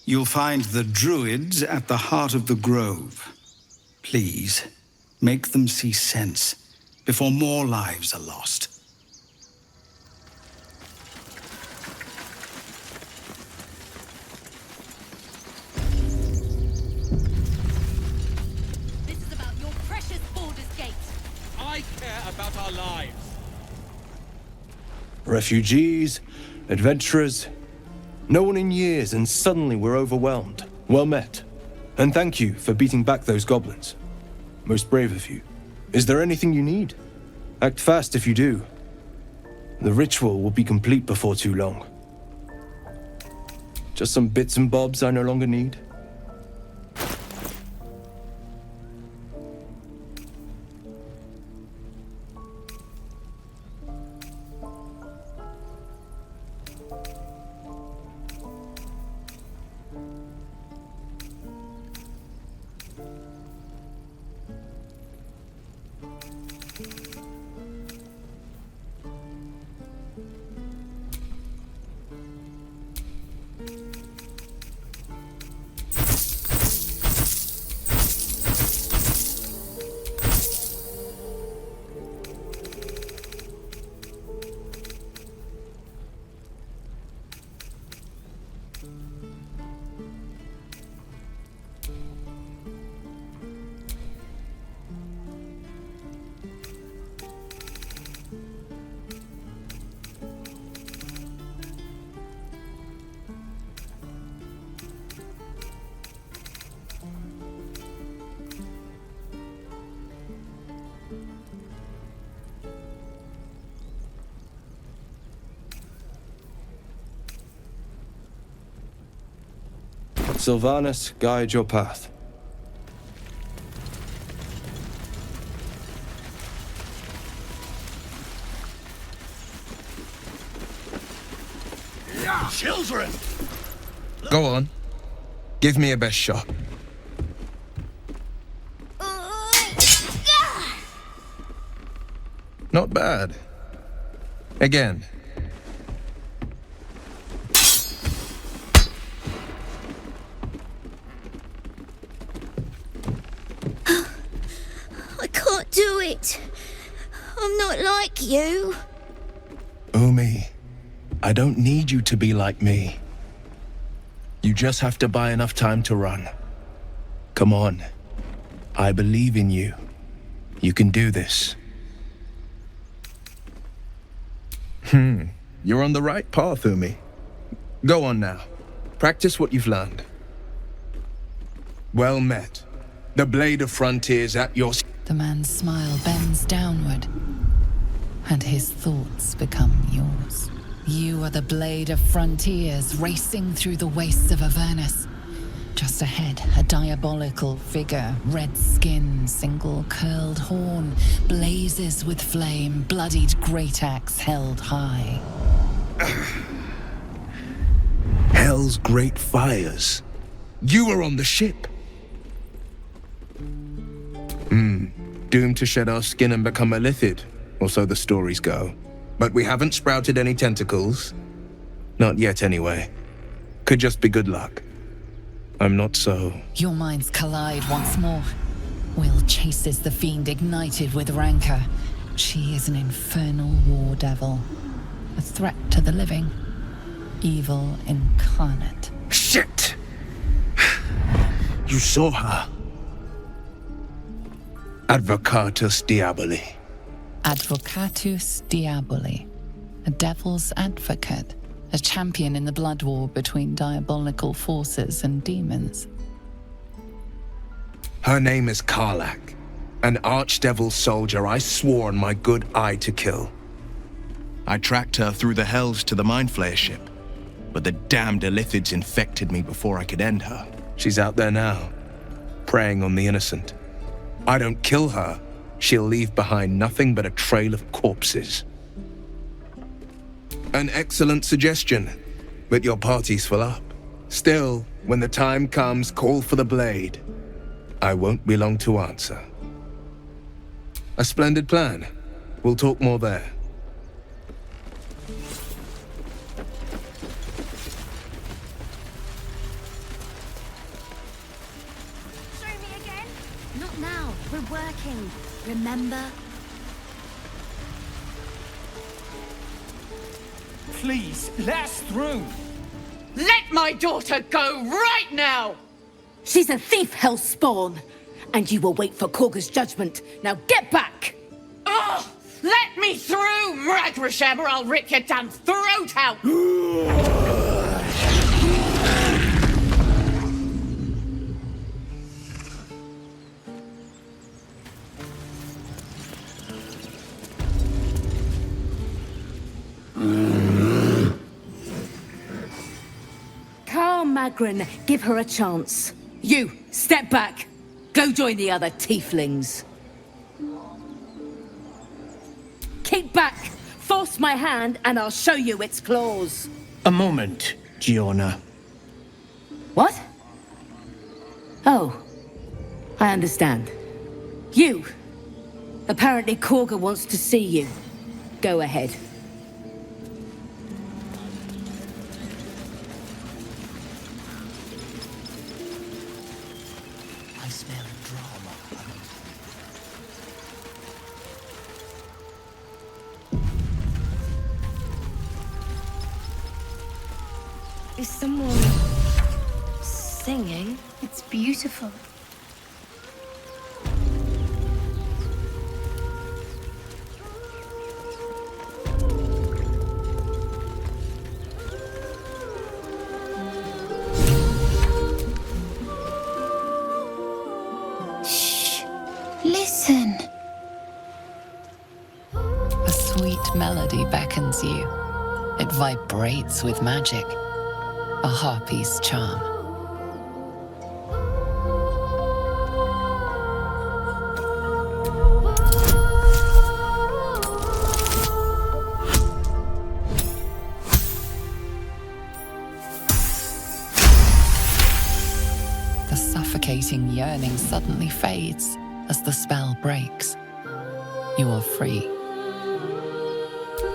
You'll find the druids at the heart of the grove. Please, make them see sense before more lives are lost. This is about your precious Baldur's Gate. I care about our lives. Refugees, adventurers, no one in years, and suddenly we're overwhelmed. Well met. And thank you for beating back those goblins. Most brave of you. Is there anything you need? Act fast if you do. The ritual will be complete before too long. Just some bits and bobs I no longer need. Sylvanas, guide your path. Children! Go on. Give me a best shot. Not bad. Again. I can't do it. I'm not like you. Umi, I don't need you to be like me. You just have to buy enough time to run. Come on. I believe in you. You can do this. You're on the right path, Umi. Go on now. Practice what you've learned. Well met. The blade of frontiers at your... The man's smile bends downward, and his thoughts become yours. You are the blade of frontiers racing through the wastes of Avernus. Just ahead, a diabolical figure, red skin, single curled horn, blazes with flame, bloodied great axe held high. Hell's great fires. You were on the ship. Doomed to shed our skin and become a Illithid, or so the stories go. But we haven't sprouted any tentacles. Not yet, anyway. Could just be good luck. I'm not so... Your minds collide once more. Will chases the fiend ignited with rancor. She is an infernal war devil. A threat to the living. Evil incarnate. Shit! You saw her. Advocatus Diaboli. Advocatus Diaboli. A devil's advocate. A champion in the blood war between diabolical forces and demons. Her name is Karlach, an archdevil soldier I swore on my good eye to kill. I tracked her through the hells to the Mind Flayer ship, but the damned Illithids infected me before I could end her. She's out there now, preying on the innocent. I don't kill her, she'll leave behind nothing but a trail of corpses. An excellent suggestion, but your party's full up. Still, when the time comes, call for the blade. I won't be long to answer. A splendid plan. We'll talk more there. Show me again? Not now. We're working. Remember? Please, let us through. Let my daughter go right now! She's a thief, hellspawn, and you will wait for Korga's judgment. Now get back! Oh, let me through, Mragrashem, or I'll rip your damn throat out! Magrin, give her a chance. You, step back. Go join the other tieflings. Keep back. Force my hand and I'll show you its claws. A moment, Giona. What? Oh, I understand. You. Apparently Korga wants to see you. Go ahead. Is someone singing? It's beautiful. Shh. Listen. A sweet melody beckons you. It vibrates with magic. A harpy's charm. fleeting yearning suddenly fades as the spell breaks. You are free.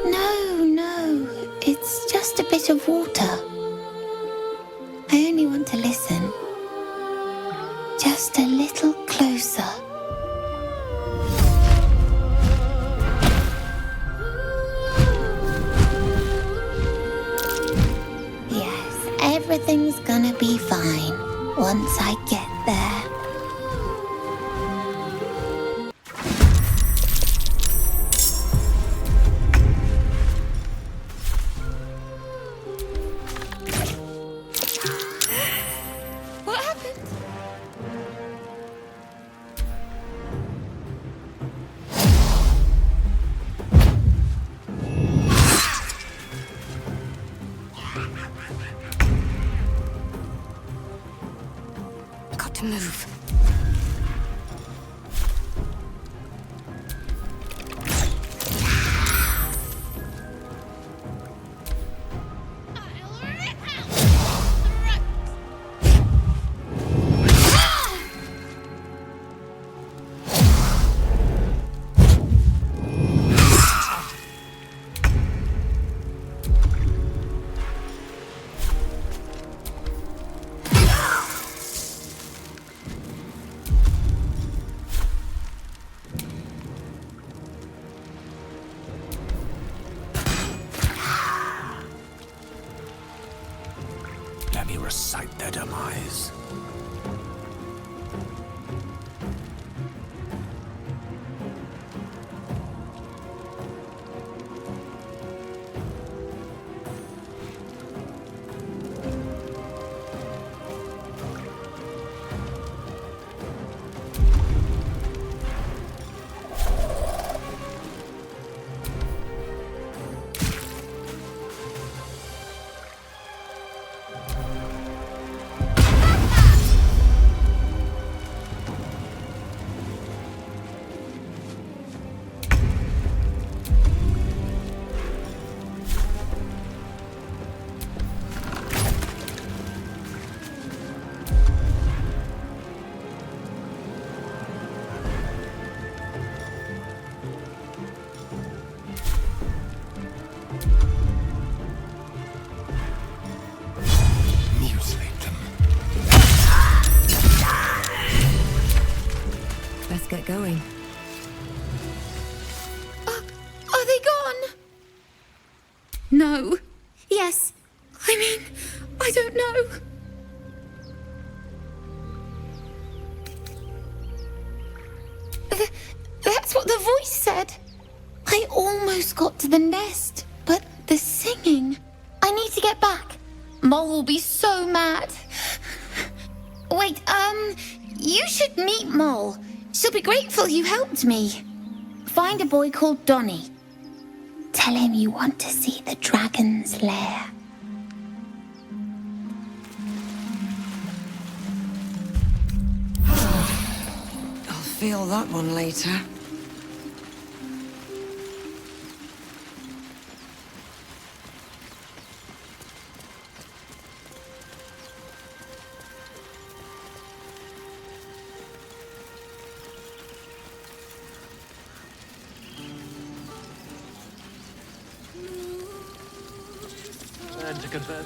No, it's just a bit of water. I only want to listen. Just a little closer. Yes, everything's gonna be fine once I get there. What happened? Got to move. Let me recite their demise. Let's get going. Are they gone? No. Yes. I mean, I don't know. That's what the voice said. I almost got to the nest, but the singing. I need to get back. Mole will be so mad. Wait, you should meet Mole. She'll be grateful you helped me. Find a boy called Donny. Tell him you want to see the dragon's lair. I'll feel that one later. To confess.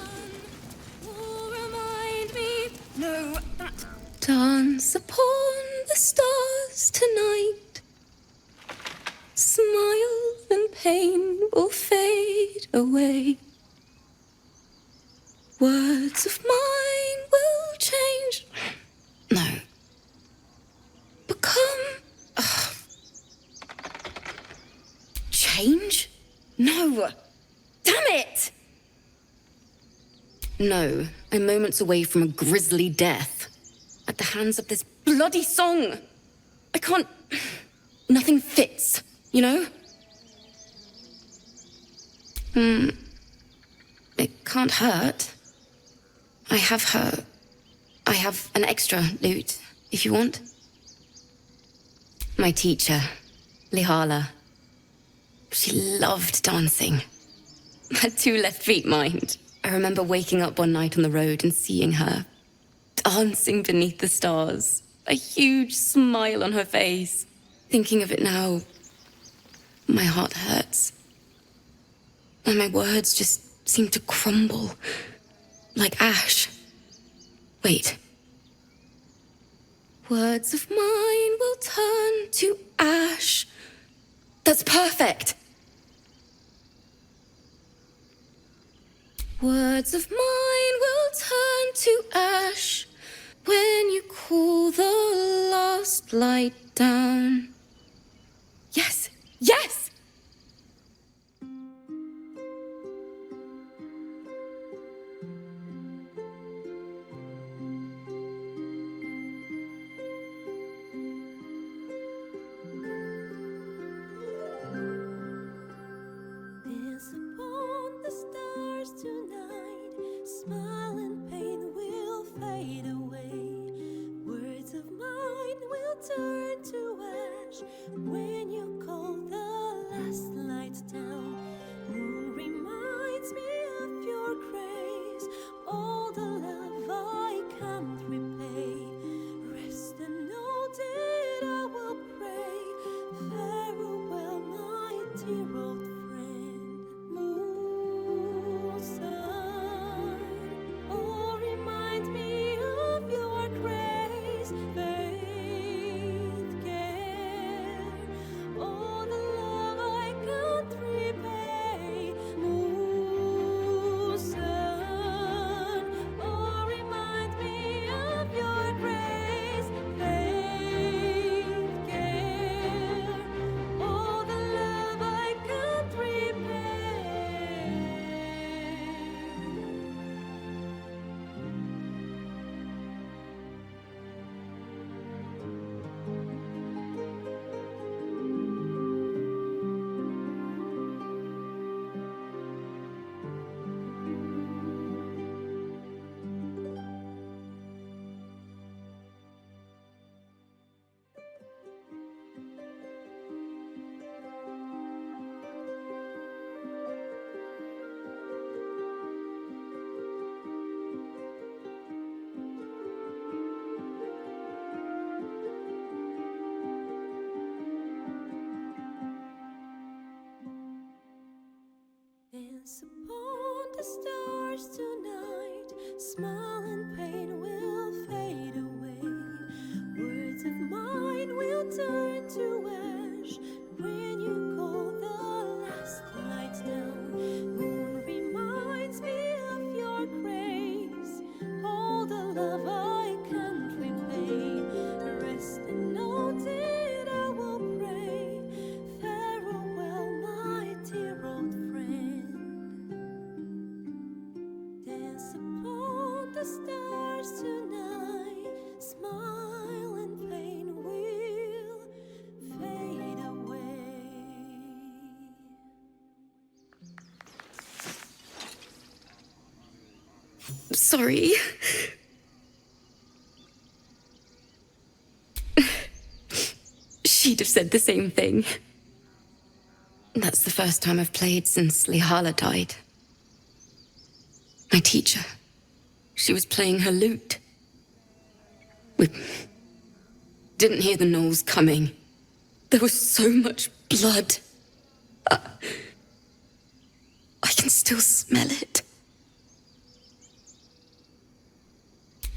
Remind me. No, that. Dance upon the stars tonight. Smile and pain will fade away. Words of mine will change. No. Become. Change? No. Damn it! No, I'm moments away from a grisly death. At the hands of this bloody song. I can't... Nothing fits, you know? It can't hurt. I have an extra lute, if you want. My teacher, Lihala. She loved dancing. Had 2 left feet, mind. I remember waking up one night on the road and seeing her dancing beneath the stars, a huge smile on her face. Thinking of it now, my heart hurts. And my words just seem to crumble, like ash. Wait. Words of mine will turn to ash. That's perfect! Words of mine will turn to ash when you cool the last light down. Yes! Yes! Turn to ash when you call the last light down. Moon reminds me of your grace, all the love I can't repay. Rest and know that I will pray. Farewell, my dear old friend. Moon, sun, oh, remind me of your grace. Dance upon the stars tonight, smile and pain will fade away. Words of mine will turn to ash when you call the last light down. Moon reminds me of your grace, all the love I can't repay. Rest and know that I will pray. Farewell, my dear old friend. Dance upon the stars tonight, smile and pain will fade away. Sorry. She'd have said the same thing. That's the first time I've played since Lihala died. My teacher. She was playing her lute. We didn't hear the gnolls coming. There was so much blood. I can still smell it.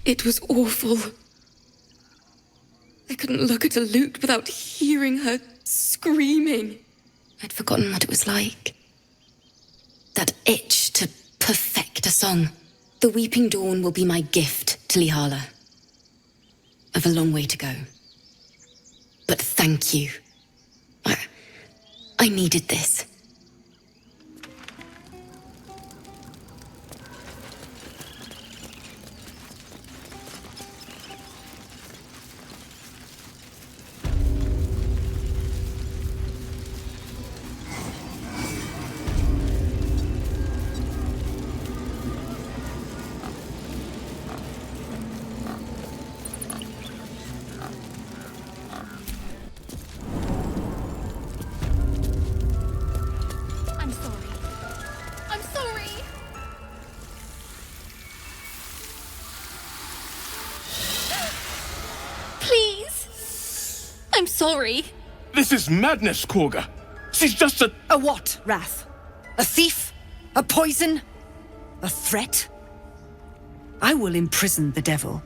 It was awful. I couldn't look at a lute without hearing her screaming. I'd forgotten what it was like. That itch to perfect a song. The Weeping Dawn will be my gift to Lihala. I've a long way to go. But thank you. I needed this. sorry. This is madness, Korga. She's just a... A what, Wrath? A thief? A poison? A threat? I will imprison the devil,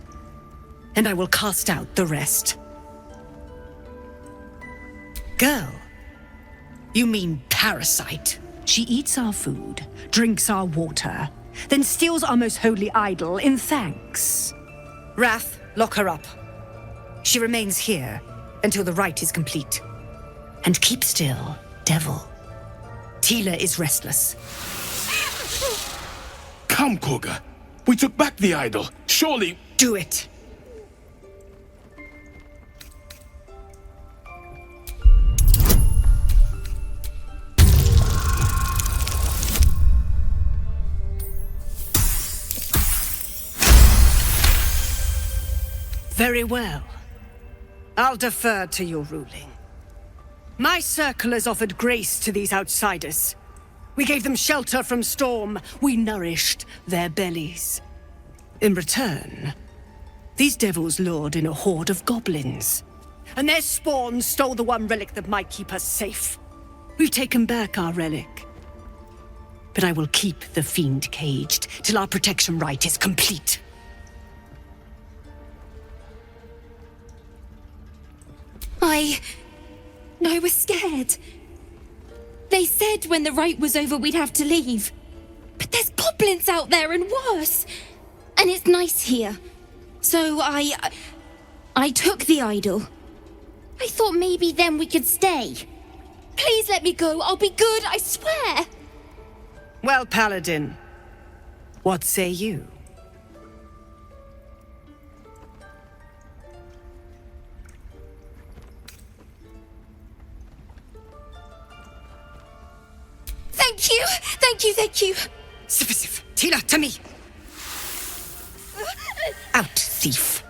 and I will cast out the rest. Girl, you mean parasite. She eats our food, drinks our water, then steals our most holy idol in thanks. Wrath, lock her up. She remains here until the rite is complete. And keep still, devil. Tila is restless. Come, Korga. We took back the idol. Surely... Do it. Very well. I'll defer to your ruling. My circle has offered grace to these outsiders. We gave them shelter from storm. We nourished their bellies. In return, these devils lured in a horde of goblins. And their spawn stole the one relic that might keep us safe. We've taken back our relic. But I will keep the fiend caged till our protection rite is complete. I was scared. They said when the rite was over we'd have to leave. But there's goblins out there and worse. And it's nice here. So I took the idol. I thought maybe then we could stay. Please let me go. I'll be good, I swear. Well, Paladin, what say you? Thank you! Thank you, thank you! Sif, Tila, to me! Out, thief.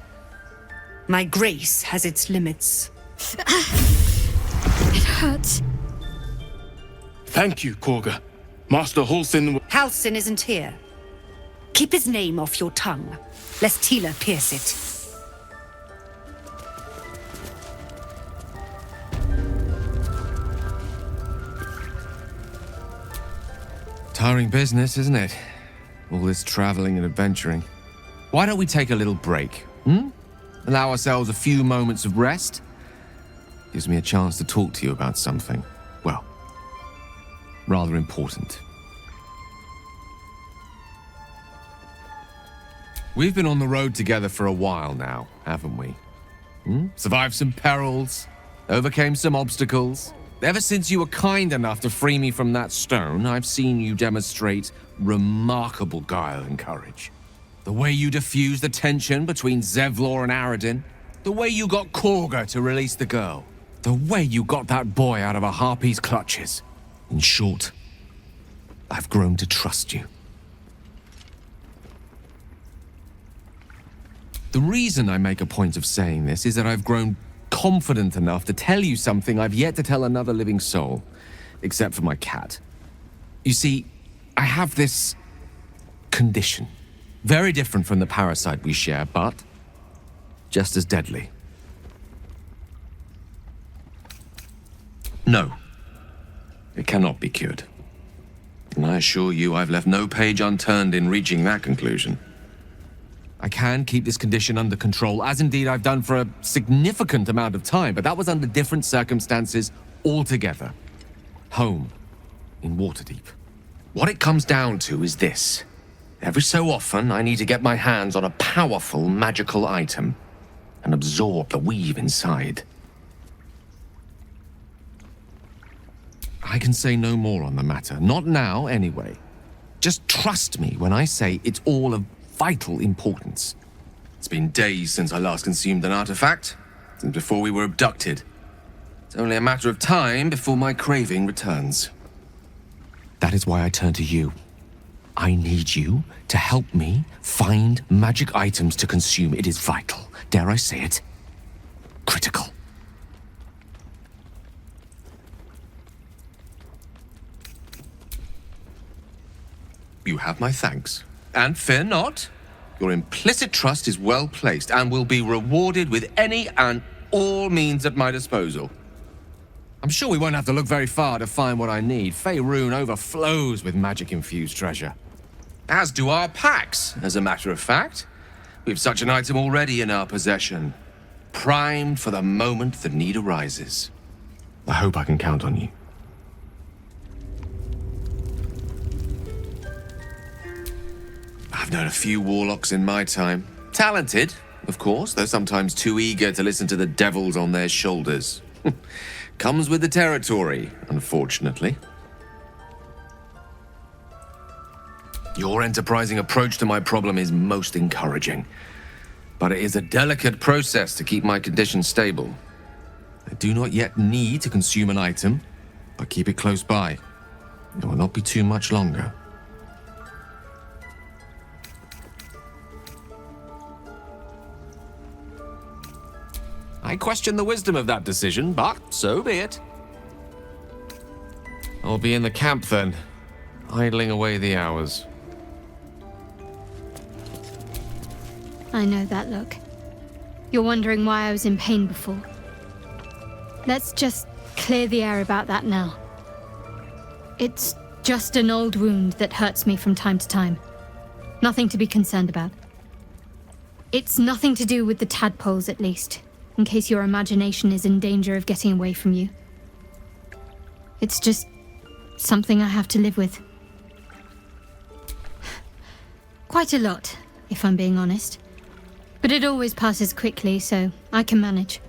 My grace has its limits. It hurts. Thank you, Korga. Master Halsin... Halsin isn't here. Keep his name off your tongue, lest Tila pierce it. Tiring business, isn't it? All this traveling and adventuring. Why don't we take a little break, Allow ourselves a few moments of rest? Gives me a chance to talk to you about something, well, rather important. We've been on the road together for a while now, haven't we? Survived some perils, overcame some obstacles. Ever since you were kind enough to free me from that stone, I've seen you demonstrate remarkable guile and courage. The way you diffused the tension between Zevlor and Aradin. The way you got Korga to release the girl. The way you got that boy out of a harpy's clutches. In short, I've grown to trust you. The reason I make a point of saying this is that I've grown confident enough to tell you something I've yet to tell another living soul, except for my cat. You see, I have this condition. Very different from the parasite we share, but just as deadly. No, it cannot be cured. And I assure you I've left no page unturned in reaching that conclusion. I can keep this condition under control, as indeed I've done for a significant amount of time, but that was under different circumstances altogether. Home, in Waterdeep. What it comes down to is this. Every so often, I need to get my hands on a powerful magical item and absorb the weave inside. I can say no more on the matter, not now anyway. Just trust me when I say it's all of vital importance. It's been days since I last consumed an artifact, since before we were abducted. It's only a matter of time before my craving returns. That is why I turn to you. I need you to help me find magic items to consume. It is vital. Dare I say it? Critical. You have my thanks. And fear not, your implicit trust is well placed and will be rewarded with any and all means at my disposal. I'm sure we won't have to look very far to find what I need. Faerun overflows with magic-infused treasure. As do our packs, as a matter of fact. We've such an item already in our possession. Primed for the moment the need arises. I hope I can count on you. I've known a few warlocks in my time. Talented, of course, though sometimes too eager to listen to the devils on their shoulders. Comes with the territory, unfortunately. Your enterprising approach to my problem is most encouraging. But it is a delicate process to keep my condition stable. I do not yet need to consume an item, but keep it close by. It will not be too much longer. I question the wisdom of that decision, but so be it. I'll be in the camp then, idling away the hours. I know that look. You're wondering why I was in pain before. Let's just clear the air about that now. It's just an old wound that hurts me from time to time. Nothing to be concerned about. It's nothing to do with the tadpoles, at least, in case your imagination is in danger of getting away from you. It's just something I have to live with. Quite a lot, if I'm being honest. But it always passes quickly, so I can manage.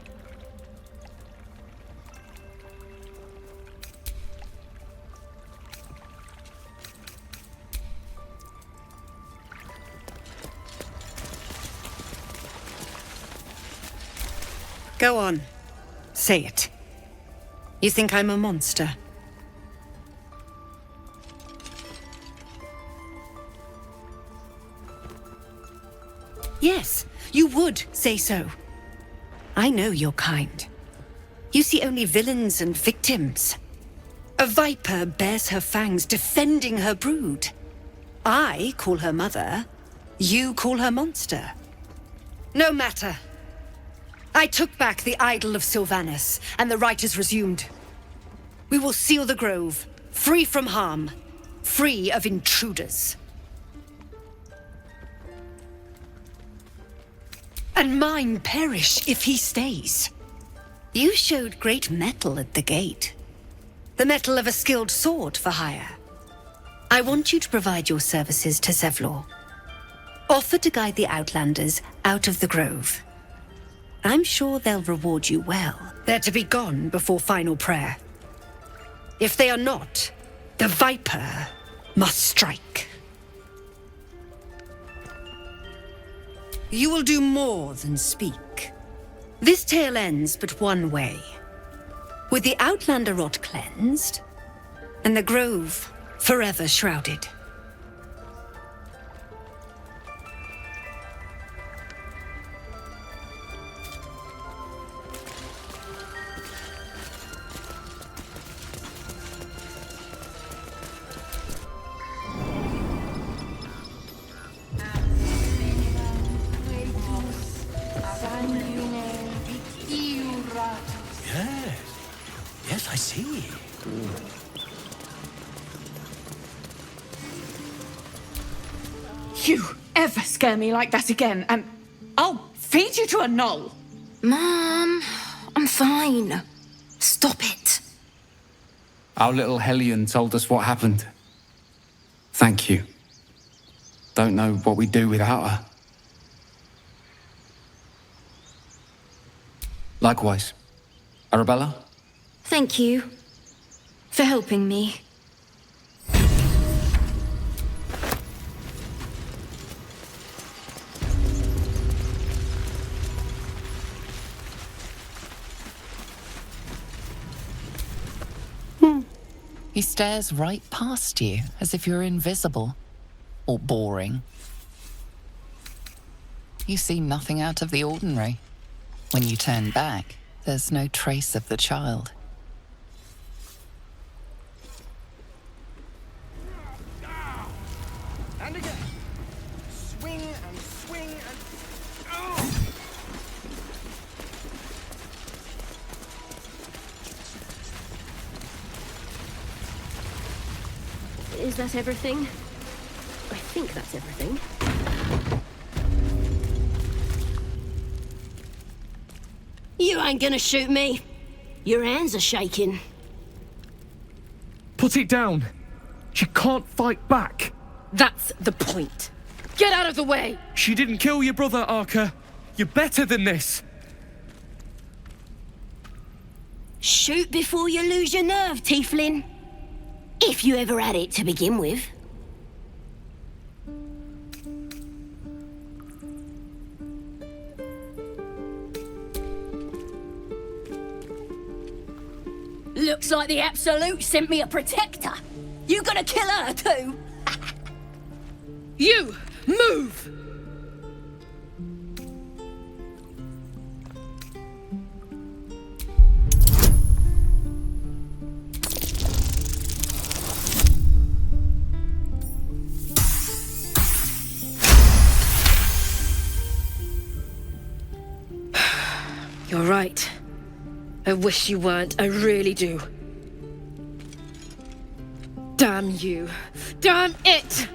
Go on. Say it. You think I'm a monster? Yes, you would say so. I know your kind. You see only villains and victims. A viper bears her fangs defending her brood. I call her mother. You call her monster. No matter. I took back the idol of Sylvanus, and the rite is resumed. We will seal the grove, free from harm, free of intruders. And mine perish if he stays. You showed great mettle at the gate. The mettle of a skilled sword for hire. I want you to provide your services to Zevlor. Offer to guide the Outlanders out of the grove. I'm sure they'll reward you well. They're to be gone before final prayer. If they are not, the Viper must strike. You will do more than speak. This tale ends but one way. With the Outlander rot cleansed, and the grove forever shrouded. Yes, I see. You ever scare me like that again, and I'll feed you to a knoll. Mom, I'm fine. Stop it. Our little Hellion told us what happened. Thank you. Don't know what we'd do without her. Likewise. Arabella? Thank you for helping me. He stares right past you, as if you're invisible. Or boring. You see nothing out of the ordinary. When you turn back, there's no trace of the child. And again. Swing and swing and... Oh! Is that everything? I think that's everything. You ain't gonna shoot me. Your hands are shaking. Put it down. She can't fight back. That's the point. Get out of the way! She didn't kill your brother, Arca. You're better than this. Shoot before you lose your nerve, Tiefling. If you ever had it to begin with. Looks like the Absolute sent me a protector. You gonna kill her too? You! Move! You're right. I wish you weren't. I really do. Damn you. Damn it!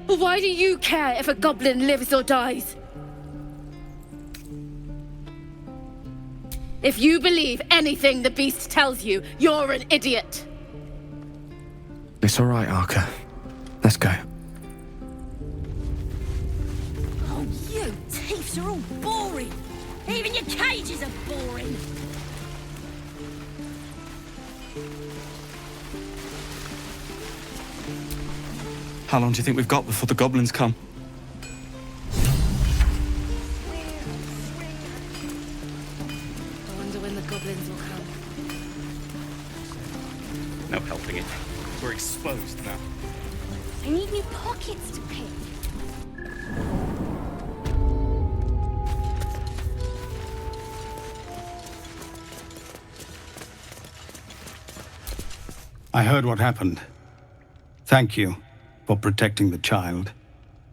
Why do you care if a goblin lives or dies? If you believe anything the beast tells you, you're an idiot. It's all right, Arca. Let's go. Oh, you thieves are all boring. Even your cages are boring. How long do you think we've got before the goblins come? I wonder when the goblins will come. No helping it. We're exposed now. I need new pockets to pick. I heard what happened. Thank you for protecting the child.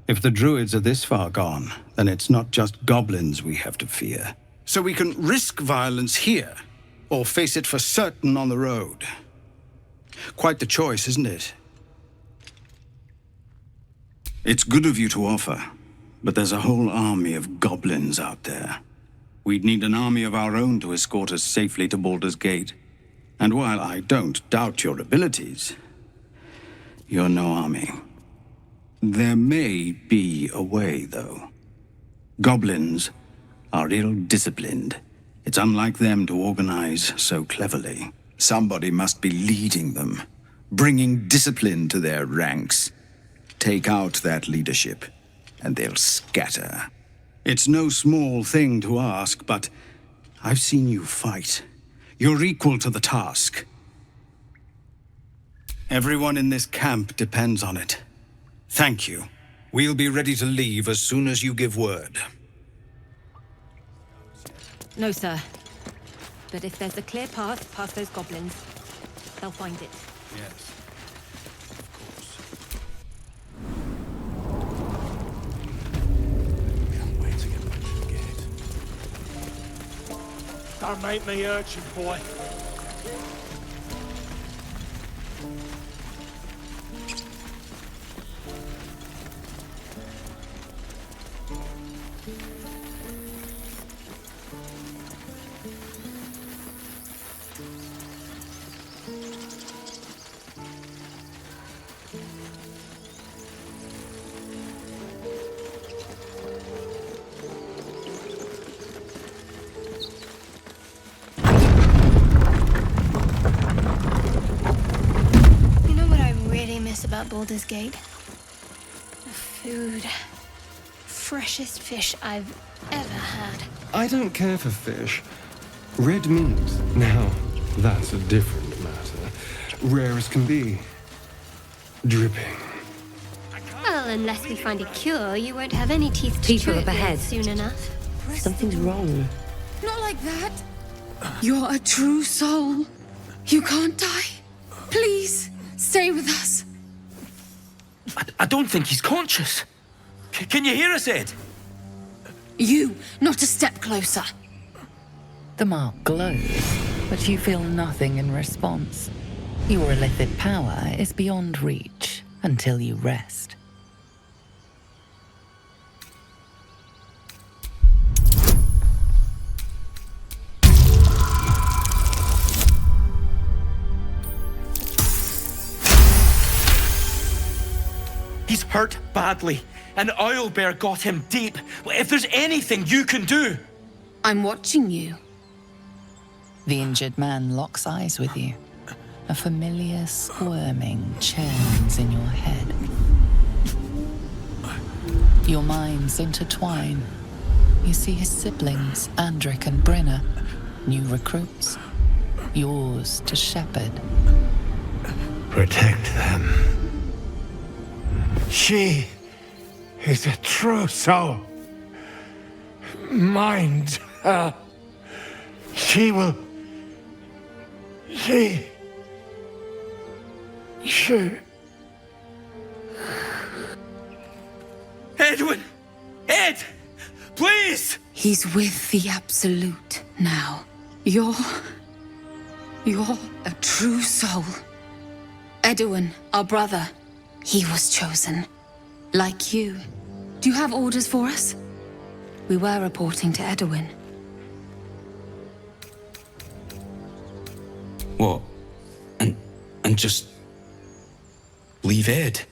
If the druids are this far gone, then it's not just goblins we have to fear. So we can risk violence here, or face it for certain on the road. Quite the choice, isn't it? It's good of you to offer, but there's a whole army of goblins out there. We'd need an army of our own to escort us safely to Baldur's Gate. And while I don't doubt your abilities, you're no army. There may be a way, though. Goblins are ill-disciplined. It's unlike them to organize so cleverly. Somebody must be leading them, bringing discipline to their ranks. Take out that leadership, and they'll scatter. It's no small thing to ask, but I've seen you fight. You're equal to the task. Everyone in this camp depends on it. Thank you. We'll be ready to leave as soon as you give word. No, sir. But if there's a clear path past those goblins, they'll find it. Yes, of course. Can't wait to get back to the gate. Don't make me urchin, boy. About Baldur's Gate. The food. Freshest fish I've ever had. I don't care for fish. Red meat, now, that's a different matter. Rare as can be. Dripping. Well, unless we find a cure, you won't have any teeth to People chew up it with ahead. soon enough. Something's wrong. Not like that. You're a true soul. You can't die. Please, stay with us. I don't think he's conscious. Can you hear us, Ed? You, not a step closer. The mark glows, but you feel nothing in response. Your illithid power is beyond reach. until you rest. He's hurt badly, and Owlbear got him deep. If there's anything you can do... I'm watching you. The injured man locks eyes with you. A familiar squirming churns in your head. Your minds intertwine. You see his siblings, Andric and Brenna, new recruits, yours to shepherd. Protect them. She is a true soul. Mind her. She will... She... Edwin! Ed! Please! He's with the Absolute now. You're a true soul. Edwin, our brother, he was chosen. Like you. Do you have orders for us? We were reporting to Edwin. What? And just... leave Ed?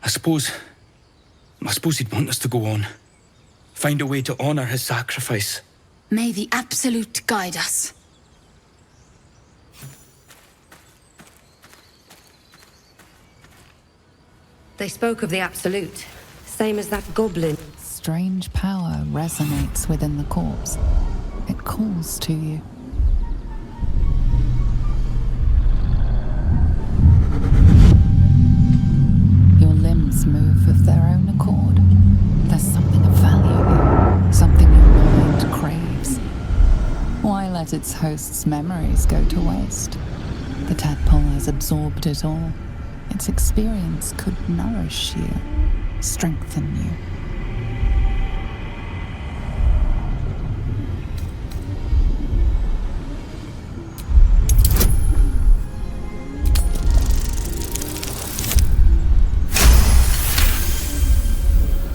I suppose he'd want us to go on. Find a way to honor his sacrifice. May the Absolute guide us. They spoke of the Absolute, same as that goblin. Strange power resonates within the corpse. It calls to you. Your limbs move of their own accord. There's something of value here, something your mind craves. Why let its host's memories go to waste? The tadpole has absorbed it all. Its experience could nourish you, strengthen you.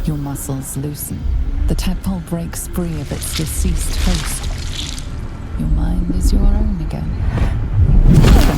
Your muscles loosen. The tadpole breaks free of its deceased host. Your mind is your own again. For now.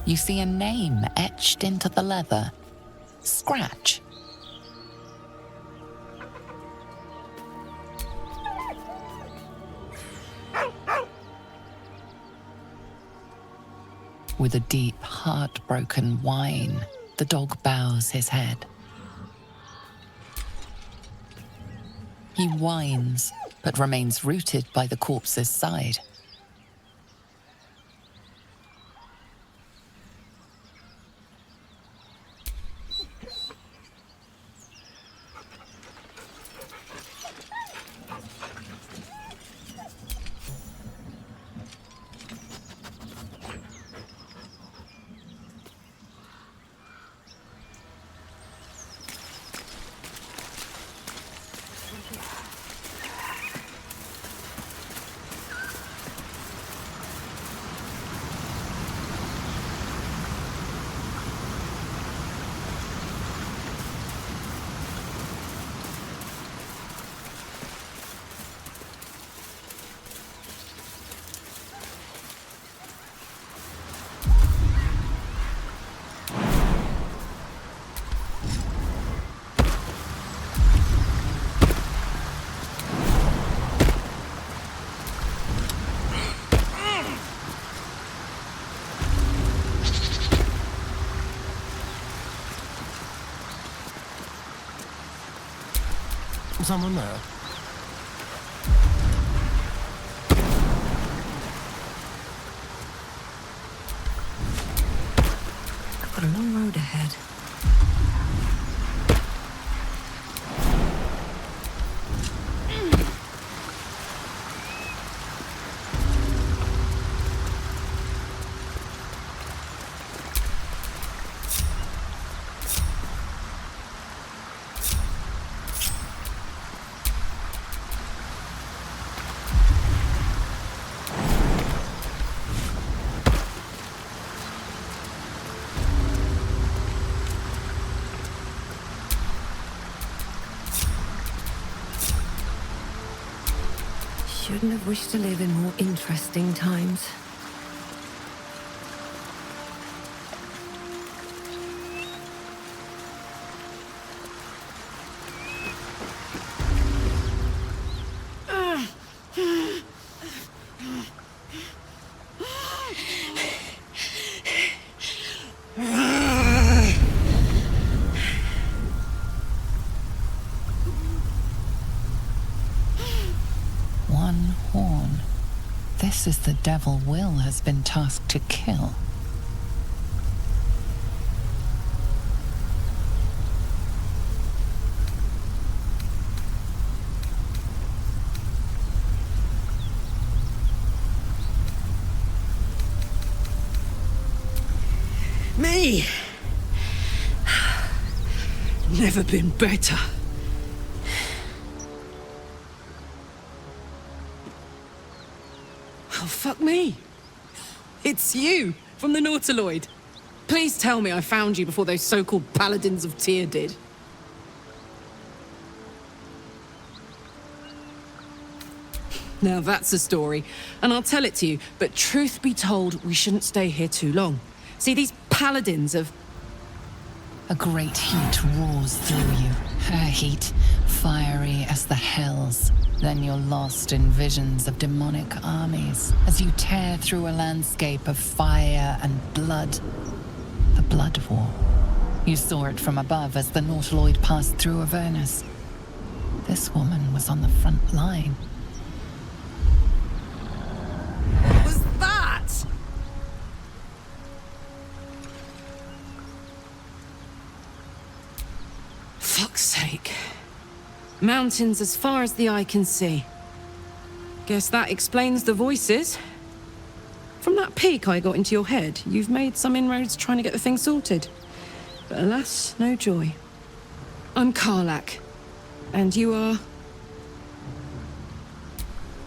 You see a name etched into the leather. Scratch. With a deep, heartbroken whine, the dog bows his head. He whines, but remains rooted by the corpse's side. Someone there? I've got a long road ahead. Shouldn't have wished to live in more interesting times. This is the devil Will has been tasked to kill. Me! Never been better. Oh, fuck me. It's you, from the Nautiloid. Please tell me I found you before those so-called paladins of Tyr did. Now that's a story, and I'll tell it to you, but truth be told, we shouldn't stay here too long. See, these paladins of... A great heat roars through you. Her heat, fiery as the hells. Then you're lost in visions of demonic armies as you tear through a landscape of fire and blood. The Blood War. You saw it from above as the Nautiloid passed through Avernus. This woman was on the front line. What was that? Fuck's sake. Mountains as far as the eye can see. Guess that explains the voices. From that peek I got into your head, you've made some inroads trying to get the thing sorted. But alas, no joy. I'm Karlach. And you are...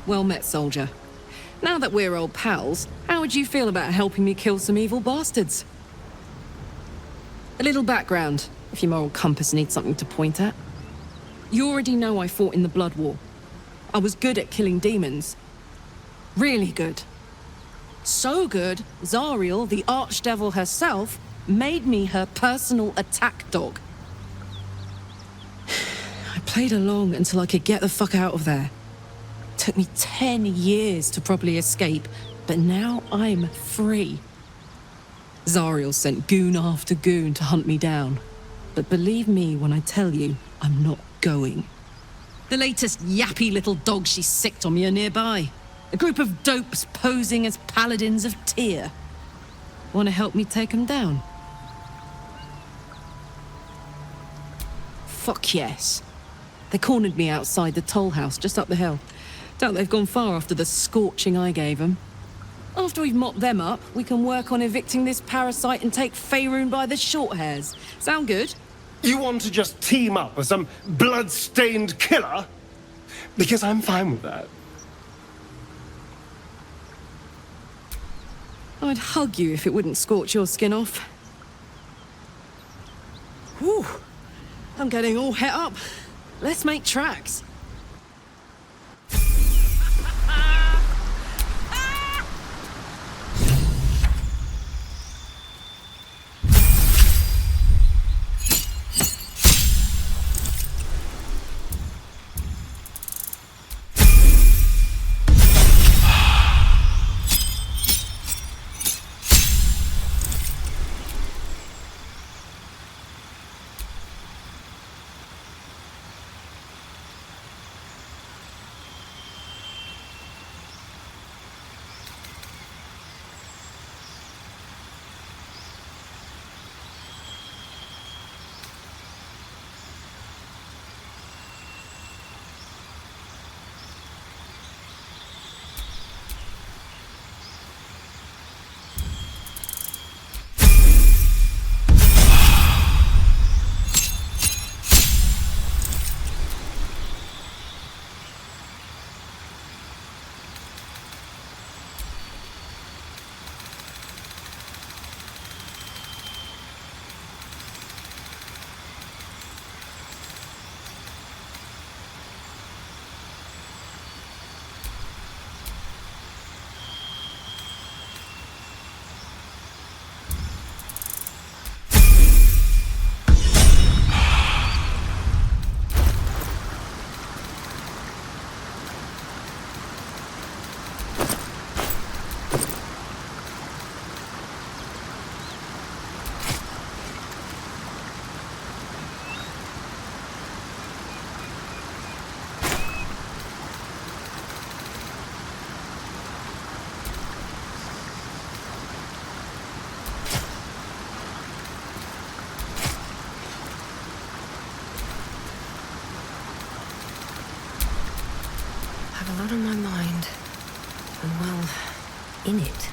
Well met, soldier. Now that we're old pals, how would you feel about helping me kill some evil bastards? A little background, if your moral compass needs something to point at. You already know I fought in the Blood War. I was good at killing demons. Really good. So good, Zariel, the archdevil herself, made me her personal attack dog. I played along until I could get the fuck out of there. Took me 10 years to properly escape, but now I'm free. Zariel sent goon after goon to hunt me down. But believe me when I tell you, I'm not going. The latest yappy little dogs she sicked on me are nearby. A group of dopes posing as paladins of Tyr. Want to help me take them down? Fuck yes. They cornered me outside the toll house just up the hill. Doubt they've gone far after the scorching I gave them. After we've mopped them up, we can work on evicting this parasite and take Faerun by the short hairs. Sound good? You want to just team up with some blood-stained killer? Because I'm fine with that. I'd hug you if it wouldn't scorch your skin off. Whew. I'm getting all het up. Let's make tracks. have a lot on my mind. And well, in it.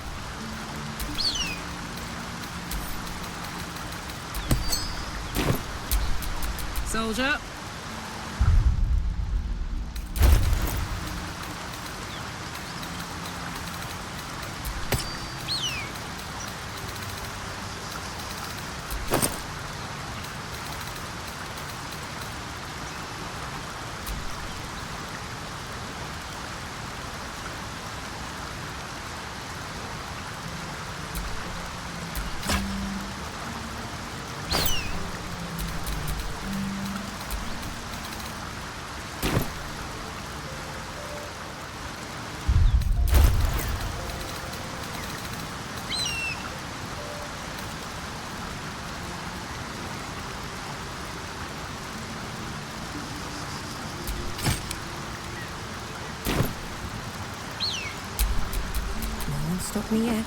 Soldier. Stop me yet.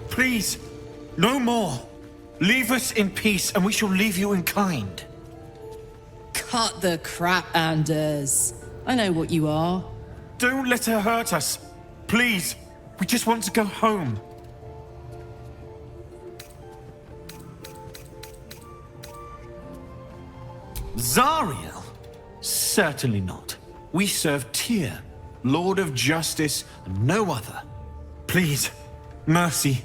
Please, no more. Leave us in peace, and we shall leave you in kind. Cut the crap, Anders. I know what you are. Don't let her hurt us. Please, we just want to go home. Zariel? Certainly not. We serve Tyr, Lord of Justice, and no other. Please, mercy.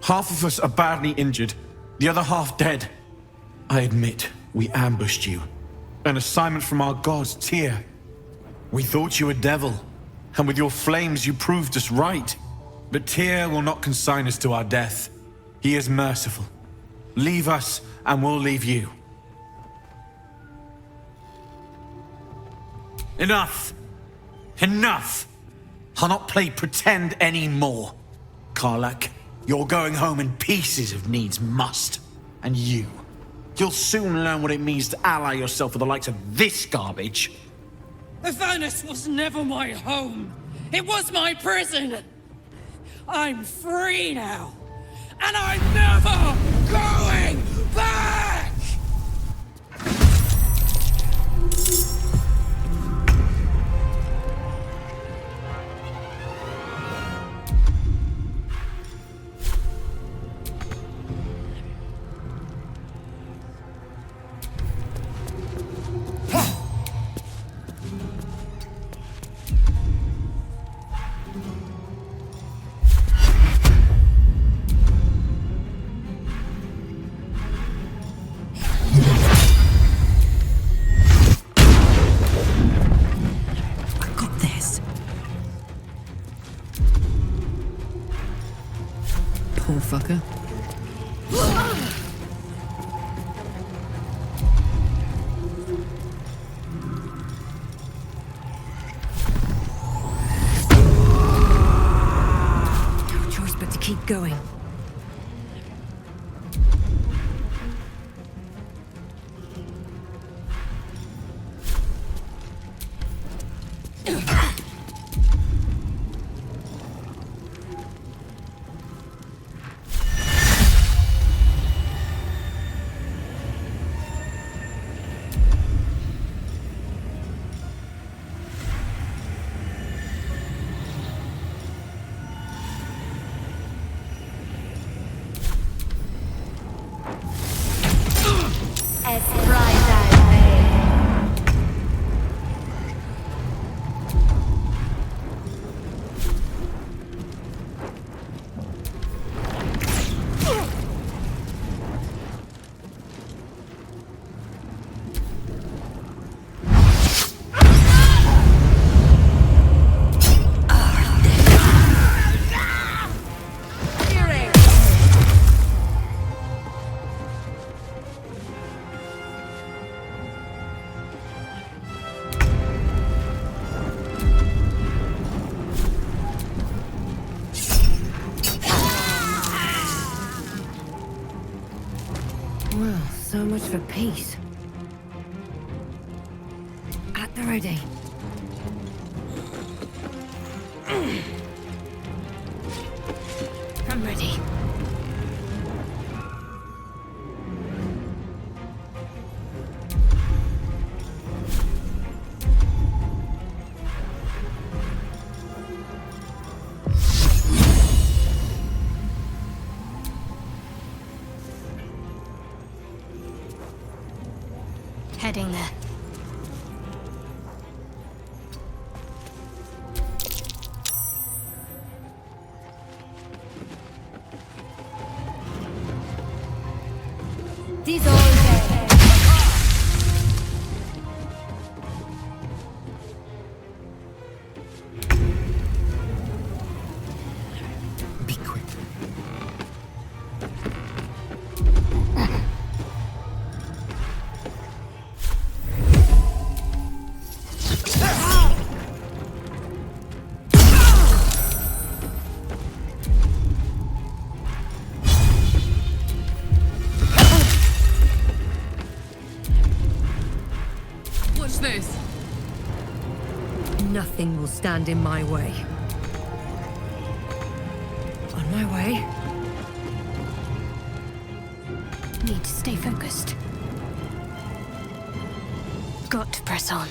Half of us are badly injured, the other half dead. I admit, we ambushed you. An assignment from our gods, Tyr. We thought you a devil, and with your flames you proved us right. But Tyr will not consign us to our death. He is merciful. Leave us, and we'll leave you. Enough! Enough! I'll not play pretend anymore. Karlach, you're going home in pieces if needs must. And you'll soon learn what it means to ally yourself with the likes of this garbage. Avernus was never my home. It was my prison. I'm free now. And I'm never going back! Fucker. No choice but to keep going. much for peace. At the ready. I'm ready. Heading there. This all day. Be quick. This. Nothing will stand in my way. On my way. Need to stay focused. Got to press on.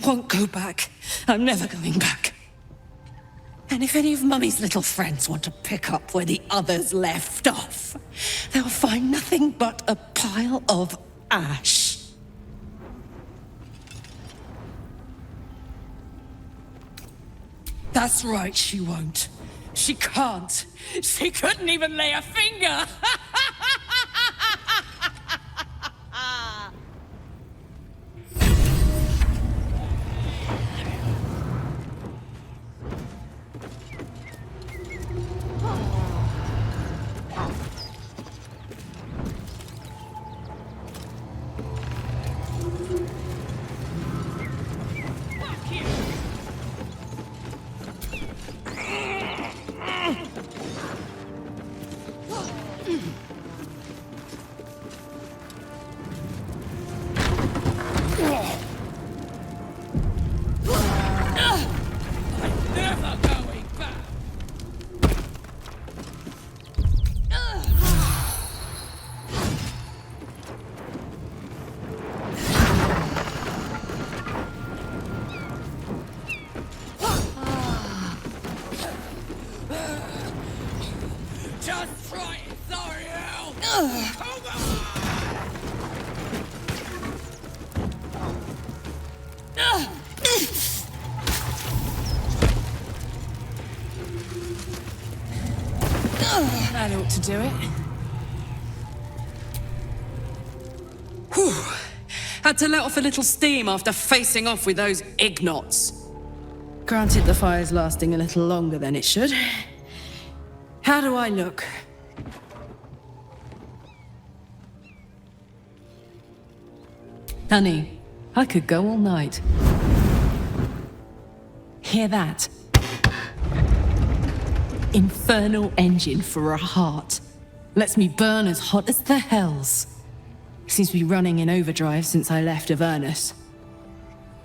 Won't go back. I'm never going back. And if any of Mummy's little friends want to pick up where the others left off, they'll find nothing but a pile of ash. That's right, she won't. She can't. She couldn't even lay a finger. That ought to do it. Whew. Had to let off a little steam after facing off with those ignots. Granted, the fire's lasting a little longer than it should. How do I look? Honey, I could go all night. Hear that? Infernal engine for a heart. Lets me burn as hot as the hells. Seems to be running in overdrive since I left Avernus.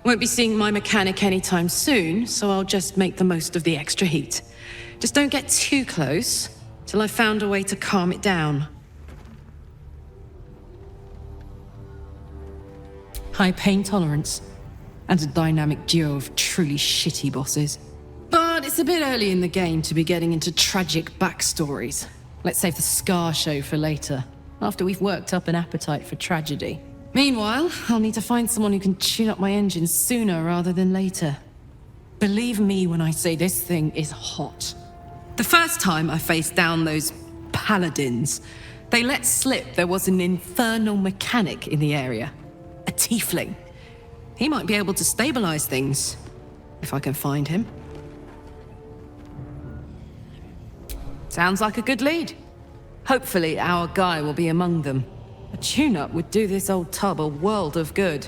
Won't be seeing my mechanic anytime soon, so I'll just make the most of the extra heat. Just don't get too close, till I've found a way to calm it down. High pain tolerance, and a dynamic duo of truly shitty bosses. But it's a bit early in the game to be getting into tragic backstories. Let's save the Scar show for later, after we've worked up an appetite for tragedy. Meanwhile, I'll need to find someone who can tune up my engine sooner rather than later. Believe me when I say this thing is hot. The first time I faced down those paladins, they let slip there was an infernal mechanic in the area. A tiefling. He might be able to stabilize things, if I can find him. Sounds like a good lead. Hopefully our guy will be among them. A tune-up would do this old tub a world of good.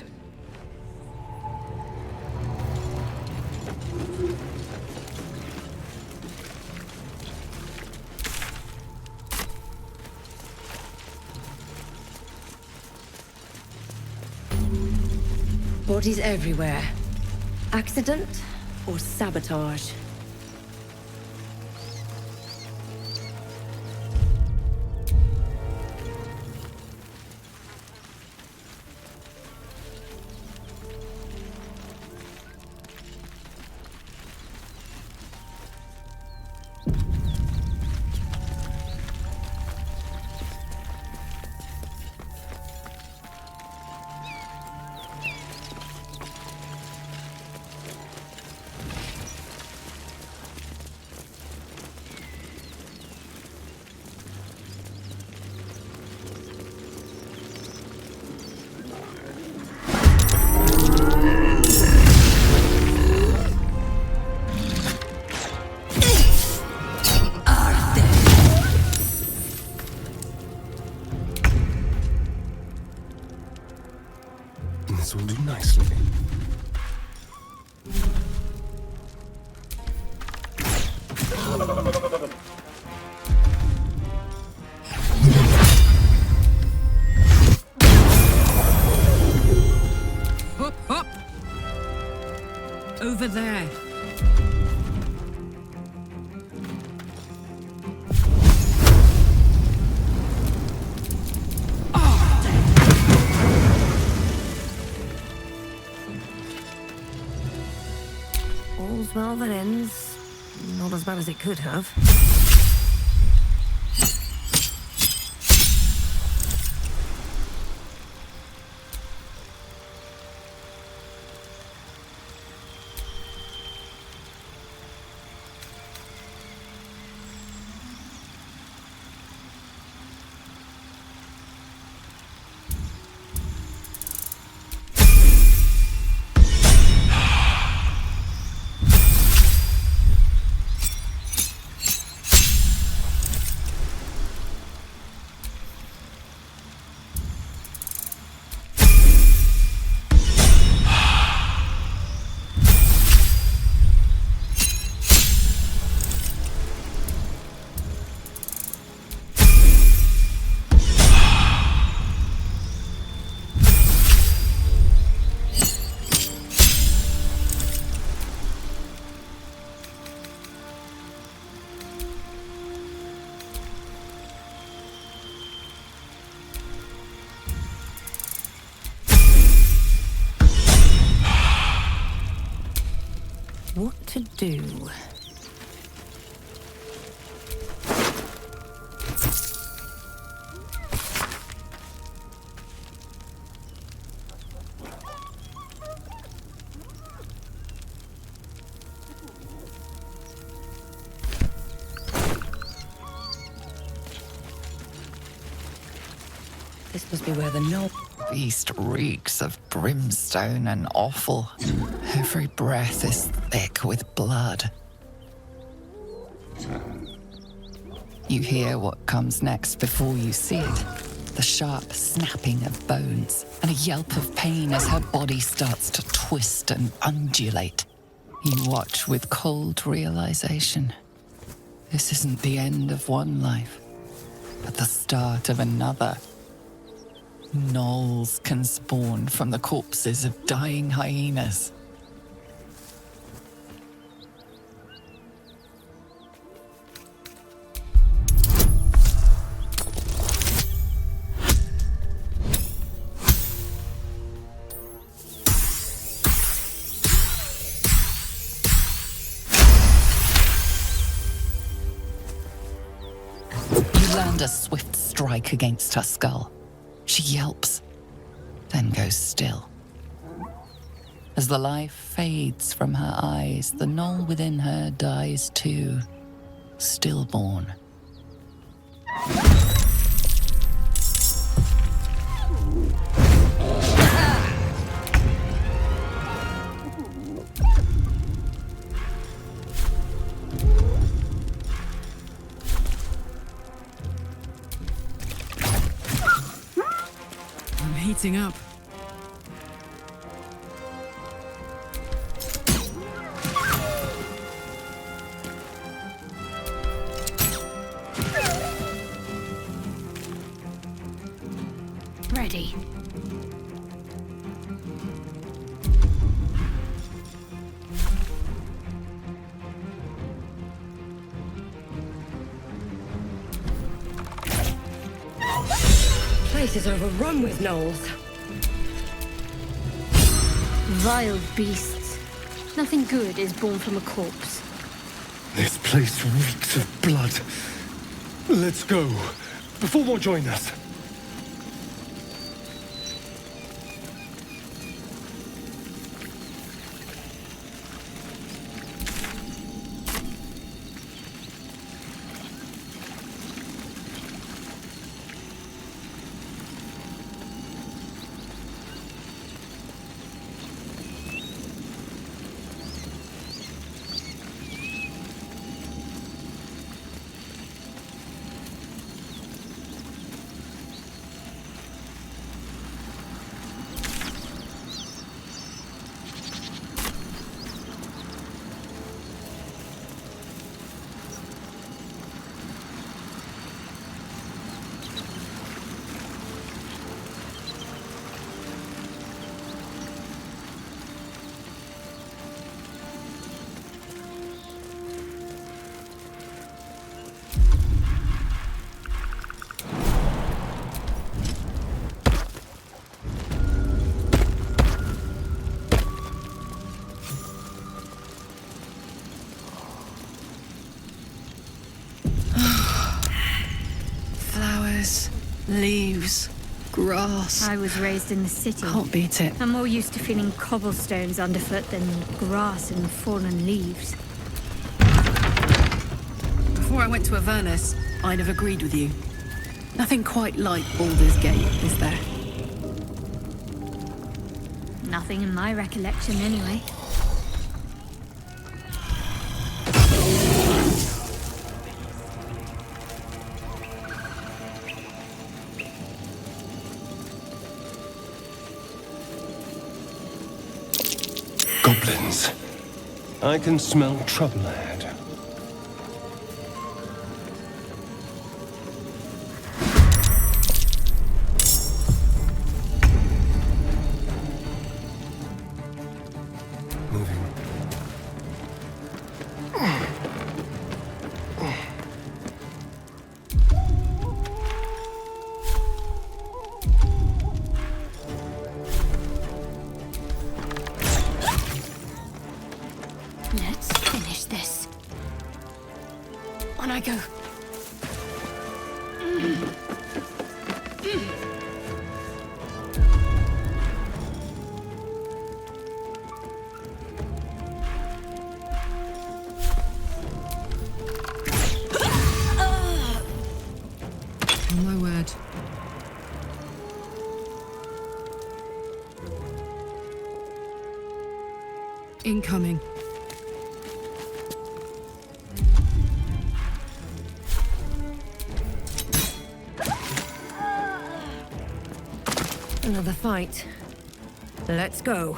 Bodies everywhere. Accident or sabotage? This will do nicely. Up, up! Over there. All's well that ends. Not as bad as it could have. What to do? This must be where the knoll... Beast reeks of brimstone and offal. Every breath is thick with blood. You hear what comes next before you see it. The sharp snapping of bones and a yelp of pain as her body starts to twist and undulate. You watch with cold realization. This isn't the end of one life, but the start of another. Gnolls can spawn from the corpses of dying hyenas. You land a swift strike against her skull. She yelps, then goes still. As the life fades from her eyes, the gnoll within her dies too, stillborn. heating up. Ready. Place is overrun with gnolls. Vile beasts. Nothing good is born from a corpse. This place reeks of blood. Let's go, before more join us. Leaves, grass. I was raised in the city. Can't beat it. I'm more used to feeling cobblestones underfoot than grass and fallen leaves. Before I went to Avernus, I'd have agreed with you. Nothing quite like Baldur's Gate, is there? Nothing in my recollection, anyway. Goblins. I can smell trouble ahead. Let's finish this. On I go. On my word. Incoming. Another fight. Let's go.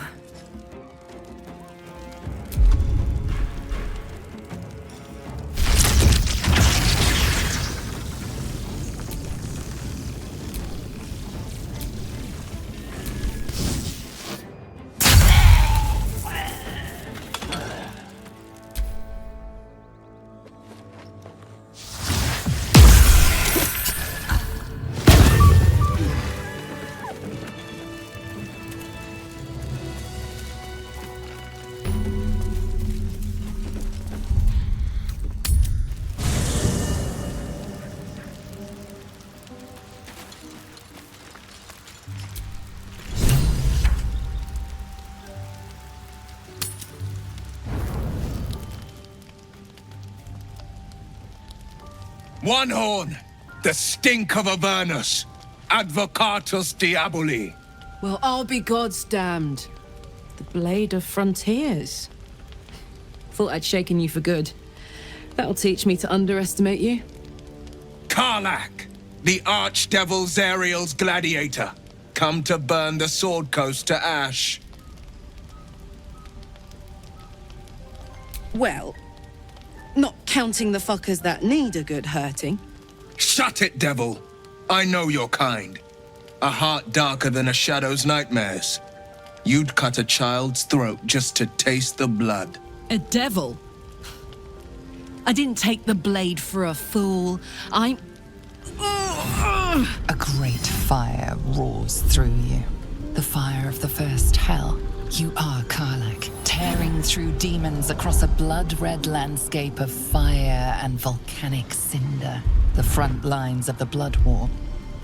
One horn, the stink of Avernus, advocatus diaboli. Well, I'll be God's damned. The blade of frontiers. Thought I'd shaken you for good. That'll teach me to underestimate you. Karlach, the archdevil Zariel's gladiator. come to burn the Sword Coast to ash. Well, not counting the fuckers that need a good hurting. Shut it, devil! I know your kind. A heart darker than a shadow's nightmares. You'd cut a child's throat just to taste the blood. A devil? I didn't take the blade for a fool. I'm... A great fire roars through you. The fire of the first hell. You are Karlach, tearing through demons across a blood-red landscape of fire and volcanic cinder. The front lines of the Blood War.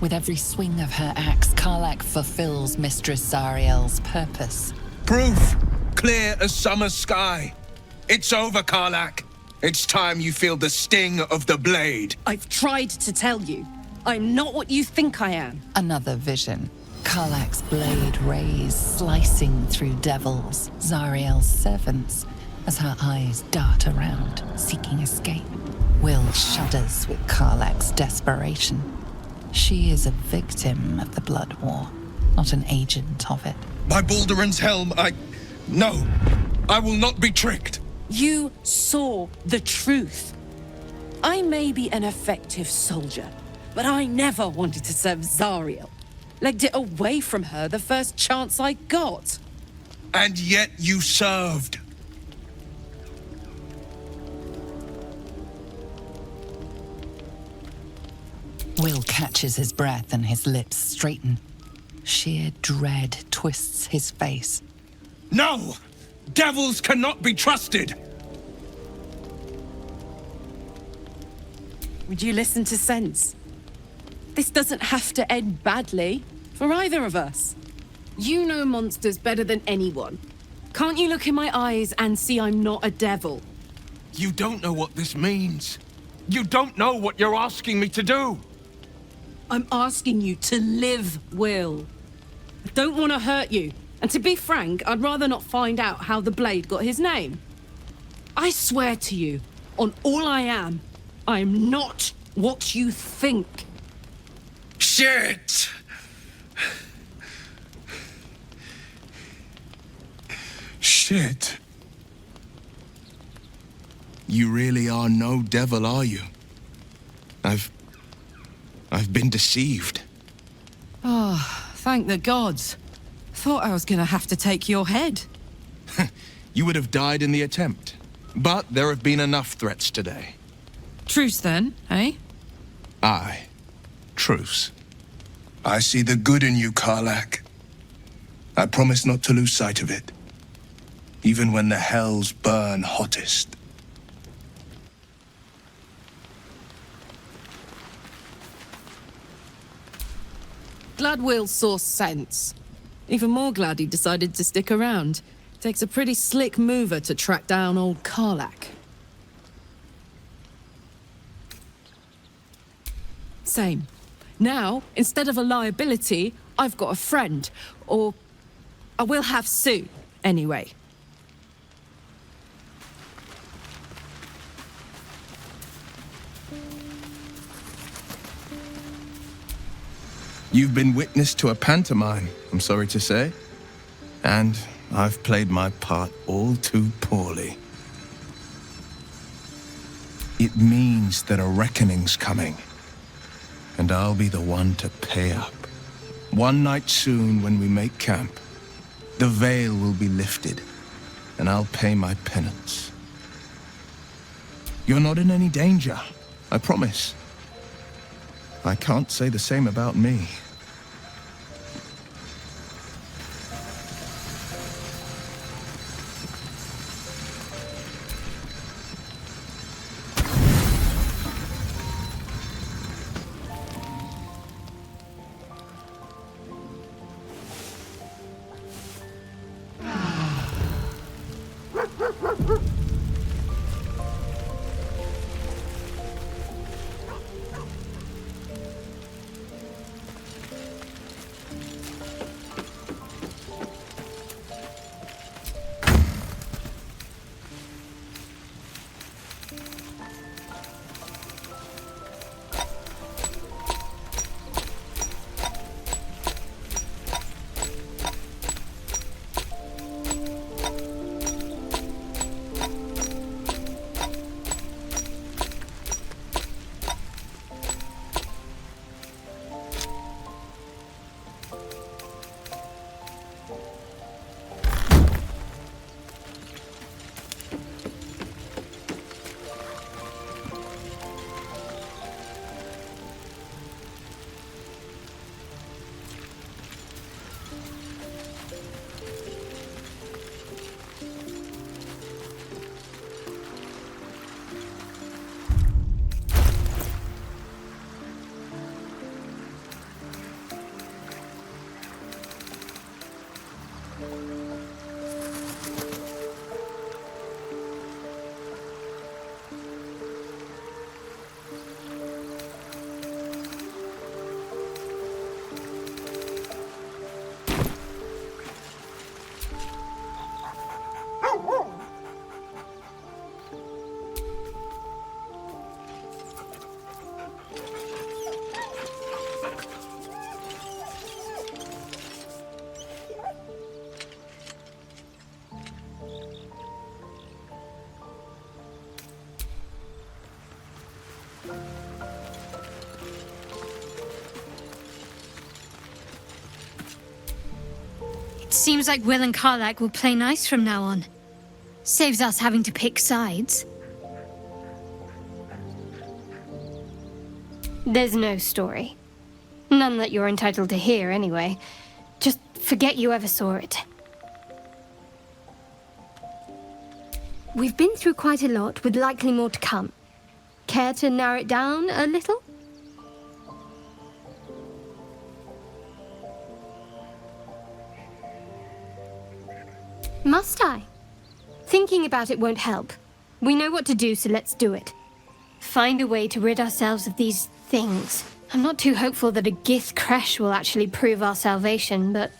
With every swing of her axe, Karlach fulfills Mistress Zariel's purpose. Proof! Clear as summer sky. It's over, Karlach. It's time you feel the sting of the blade. I've tried to tell you. I'm not what you think I am. Another vision. Karlach's blade rays slicing through devils, Zariel's servants, as her eyes dart around, seeking escape. Will shudders with Karlach's desperation. She is a victim of the Blood War, not an agent of it. By Balduran's helm, No! I will not be tricked! You saw the truth. I may be an effective soldier, but I never wanted to serve Zariel. Legged it away from her the first chance I got. And yet you served. Will catches his breath and his lips straighten. Sheer dread twists his face. No! Devils cannot be trusted! Would you listen to sense? This doesn't have to end badly for either of us. You know monsters better than anyone. Can't you look in my eyes and see I'm not a devil? You don't know what this means. You don't know what you're asking me to do. I'm asking you to live, Will. I don't want to hurt you. And to be frank, I'd rather not find out how the blade got his name. I swear to you, on all I am not what you think. Shit! Shit. You really are no devil, are you? I've been deceived. Oh, thank the gods. Thought I was gonna have to take your head. You would have died in the attempt. But there have been enough threats today. Truce then, eh? Aye. Truce. I see the good in you, Karlach. I promise not to lose sight of it. Even when the hells burn hottest. Glad Will saw sense. Even more glad he decided to stick around. Takes a pretty slick mover to track down old Karlach. Same. Now, instead of a liability, I've got a friend. Or I will have soon, anyway. You've been witness to a pantomime, I'm sorry to say. And I've played my part all too poorly. It means that a reckoning's coming. And I'll be the one to pay up. One night soon, when we make camp, the veil will be lifted, and I'll pay my penance. You're not in any danger, I promise. I can't say the same about me. Seems like Will and Karlach will play nice from now on. Saves us having to pick sides. There's no story. None that you're entitled to hear, anyway. Just forget you ever saw it. We've been through quite a lot, with likely more to come. Care to narrow it down a little? Must I? Thinking about it won't help. We know what to do, so let's do it. Find a way to rid ourselves of these things. I'm not too hopeful that a Gith crash will actually prove our salvation, but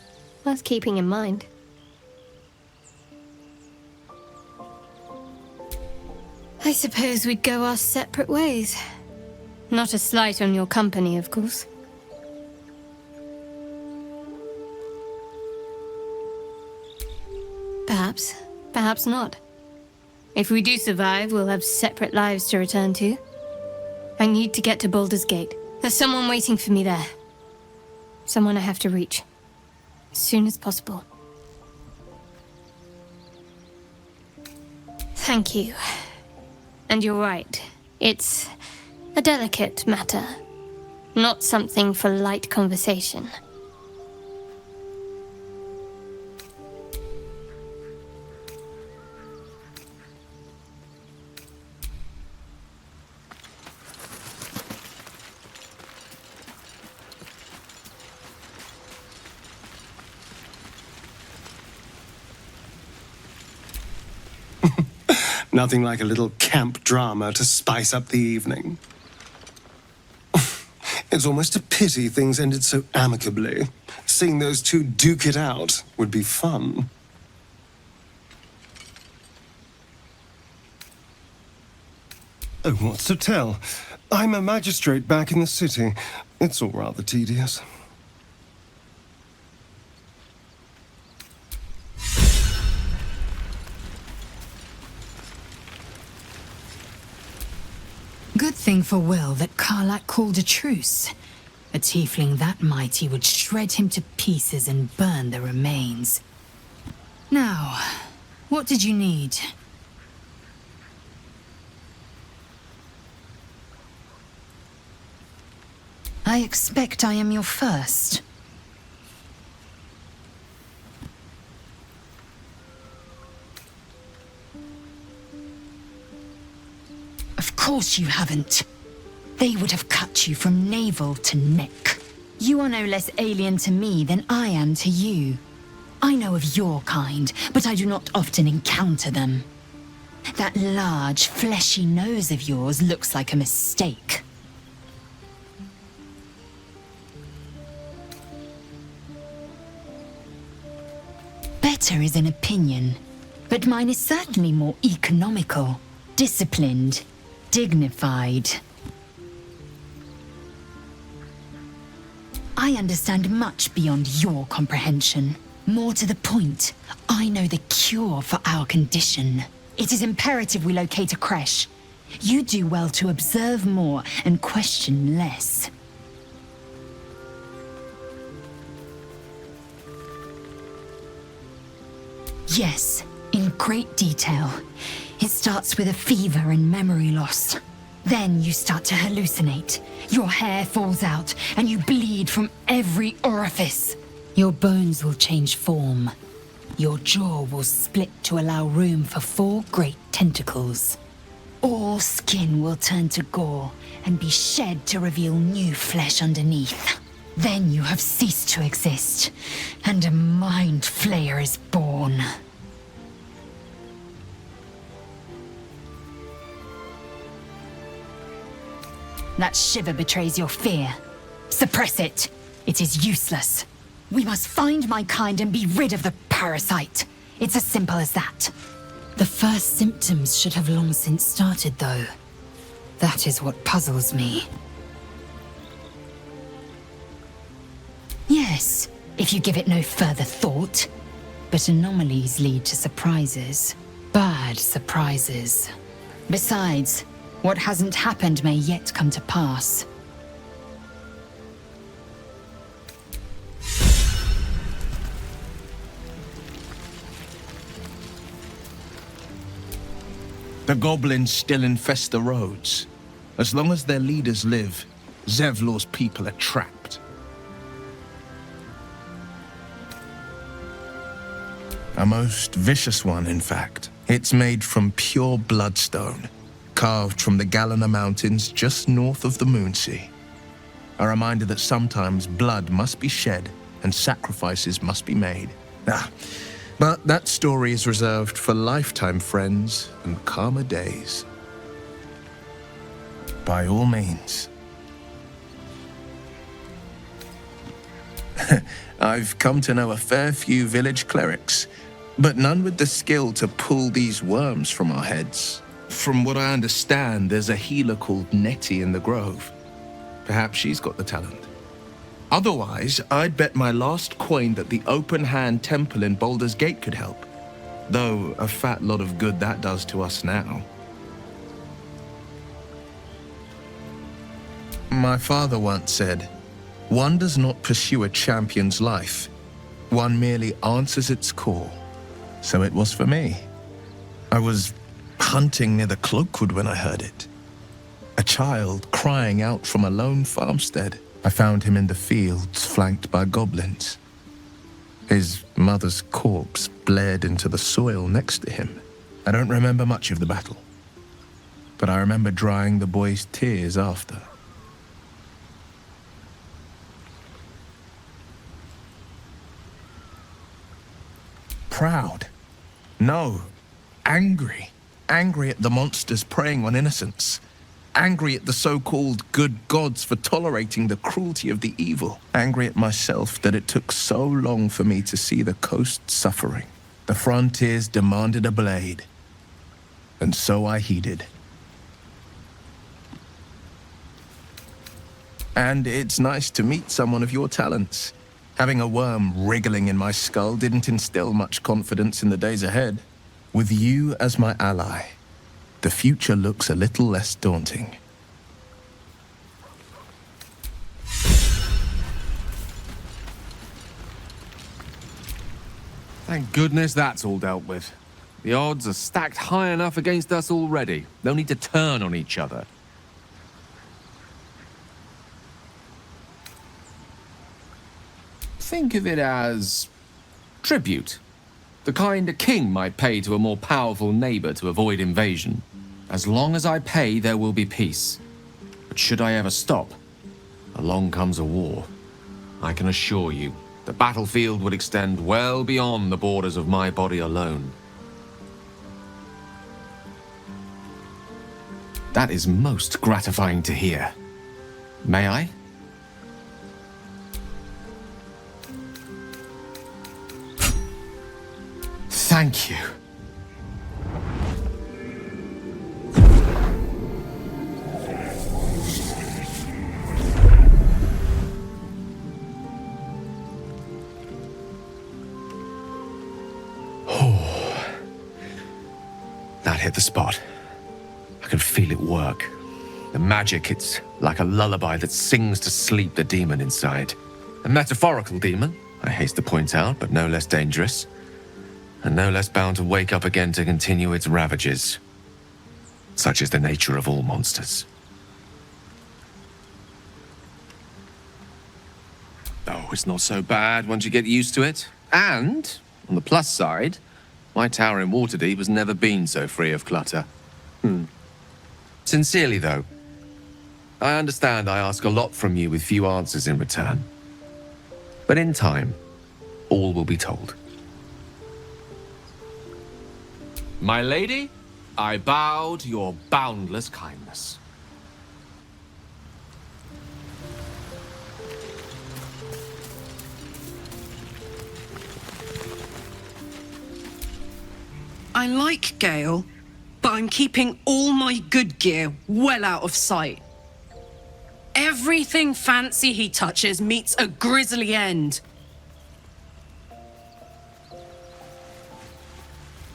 worth keeping in mind. I suppose we'd go our separate ways. Not a slight on your company, of course. Perhaps. Perhaps not. If we do survive, we'll have separate lives to return to. I need to get to Baldur's Gate. There's someone waiting for me there. Someone I have to reach. As soon as possible. Thank you. And you're right. It's a delicate matter. Not something for light conversation. Nothing like a little camp drama to spice up the evening. It's almost a pity things ended so amicably. Seeing those two duke it out would be fun. Oh, what's to tell? I'm a magistrate back in the city. It's all rather tedious. Good thing for Will that Karlach called a truce. A tiefling that mighty would shred him to pieces and burn the remains. Now, what did you need? I expect I am your first. Of course you haven't. They would have cut you from navel to neck. You are no less alien to me than I am to you. I know of your kind, but I do not often encounter them. That large, fleshy nose of yours looks like a mistake. Better is an opinion, but mine is certainly more economical, disciplined, dignified. I understand much beyond your comprehension. More to the point, I know the cure for our condition. It is imperative we locate a creche. You do well to observe more and question less. Yes, in great detail. It starts with a fever and memory loss. Then you start to hallucinate. Your hair falls out and you bleed from every orifice. Your bones will change form. Your jaw will split to allow room for 4 great tentacles. All skin will turn to gore and be shed to reveal new flesh underneath. Then you have ceased to exist, and a mind flayer is born. That shiver betrays your fear. Suppress it. It is useless. We must find my kind and be rid of the parasite. It's as simple as that. The first symptoms should have long since started, though. That is what puzzles me. Yes, if you give it no further thought. But anomalies lead to surprises. Bad surprises. Besides, what hasn't happened may yet come to pass. The goblins still infest the roads. As long as their leaders live, Zevlor's people are trapped. A most vicious one, in fact. It's made from pure bloodstone, carved from the Galena Mountains just north of the Moonsea. A reminder that sometimes blood must be shed and sacrifices must be made. But that story is reserved for lifetime friends and calmer days. By all means. I've come to know a fair few village clerics, but none with the skill to pull these worms from our heads. From what I understand, there's a healer called Nettie in the Grove. Perhaps she's got the talent. Otherwise, I'd bet my last coin that the open-hand temple in Baldur's Gate could help. Though a fat lot of good that does to us now. My father once said, "One does not pursue a champion's life. One merely answers its call." So it was for me. I was hunting near the Cloakwood when I heard it. A child crying out from a lone farmstead. I found him in the fields, flanked by goblins. His mother's corpse bled into the soil next to him. I don't remember much of the battle, but I remember drying the boy's tears after. Proud? No. Angry. Angry at the monsters preying on innocents. Angry at the so-called good gods for tolerating the cruelty of the evil. Angry at myself that it took so long for me to see the coast suffering. The frontiers demanded a blade. And so I heeded. And it's nice to meet someone of your talents. Having a worm wriggling in my skull didn't instill much confidence in the days ahead. With you as my ally, the future looks a little less daunting. Thank goodness that's all dealt with. The odds are stacked high enough against us already. They'll need to turn on each other. Think of it as tribute. The kind a king might pay to a more powerful neighbor to avoid invasion. As long as I pay, there will be peace. But should I ever stop, along comes a war. I can assure you, the battlefield would extend well beyond the borders of my body alone. That is most gratifying to hear. May I? Thank you. That hit the spot. I can feel it work. The magic, it's like a lullaby that sings to sleep the demon inside. A metaphorical demon, I haste to point out, but no less dangerous. And no less bound to wake up again to continue its ravages. Such is the nature of all monsters. Oh, it's not so bad once you get used to it. And, on the plus side, my tower in Waterdeep has never been so free of clutter. Sincerely, though, I understand I ask a lot from you with few answers in return. But in time, all will be told. My lady, I bow to your boundless kindness. I like Gale, but I'm keeping all my good gear well out of sight. Everything fancy he touches meets a grisly end.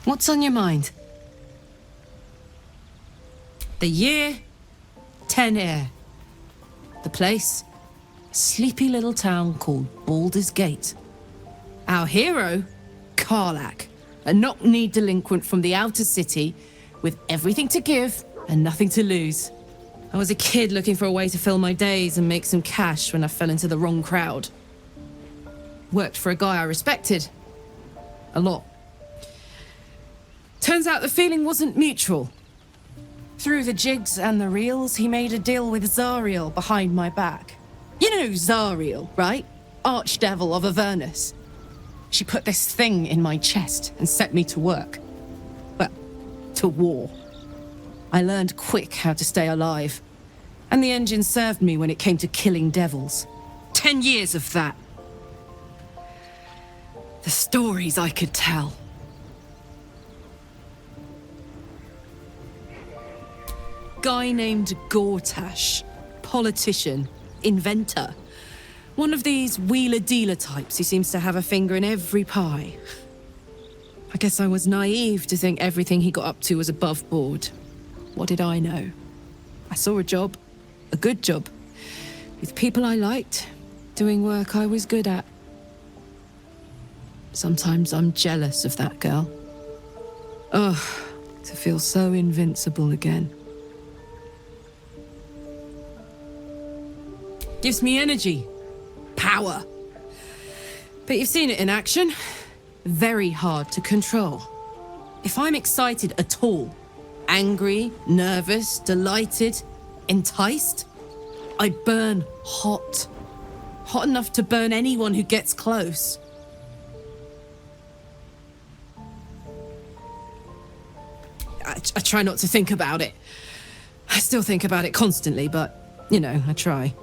What's on your mind? The year, 10 Air. The place, a sleepy little town called Baldur's Gate. Our hero, Karlach, a knock-kneed delinquent from the outer city with everything to give and nothing to lose. I was a kid looking for a way to fill my days and make some cash when I fell into the wrong crowd. Worked for a guy I respected. A lot. Turns out the feeling wasn't mutual. Through the jigs and the reels, he made a deal with Zariel behind my back. You know Zariel, right? Archdevil of Avernus. She put this thing in my chest and set me to work. Well, to war. I learned quick how to stay alive. And the engine served me when it came to killing devils. 10 years of that. The stories I could tell. Guy named Gortash. Politician. Inventor. One of these wheeler-dealer types who seems to have a finger in every pie. I guess I was naive to think everything he got up to was above board. What did I know? I saw a job. A good job. With people I liked. Doing work I was good at. Sometimes I'm jealous of that girl. Ugh, to feel so invincible again. Gives me energy. Power. But you've seen it in action. Very hard to control. If I'm excited at all, angry, nervous, delighted, enticed, I burn hot. Hot enough to burn anyone who gets close. I try not to think about it. I still think about it constantly, but, you know, I try.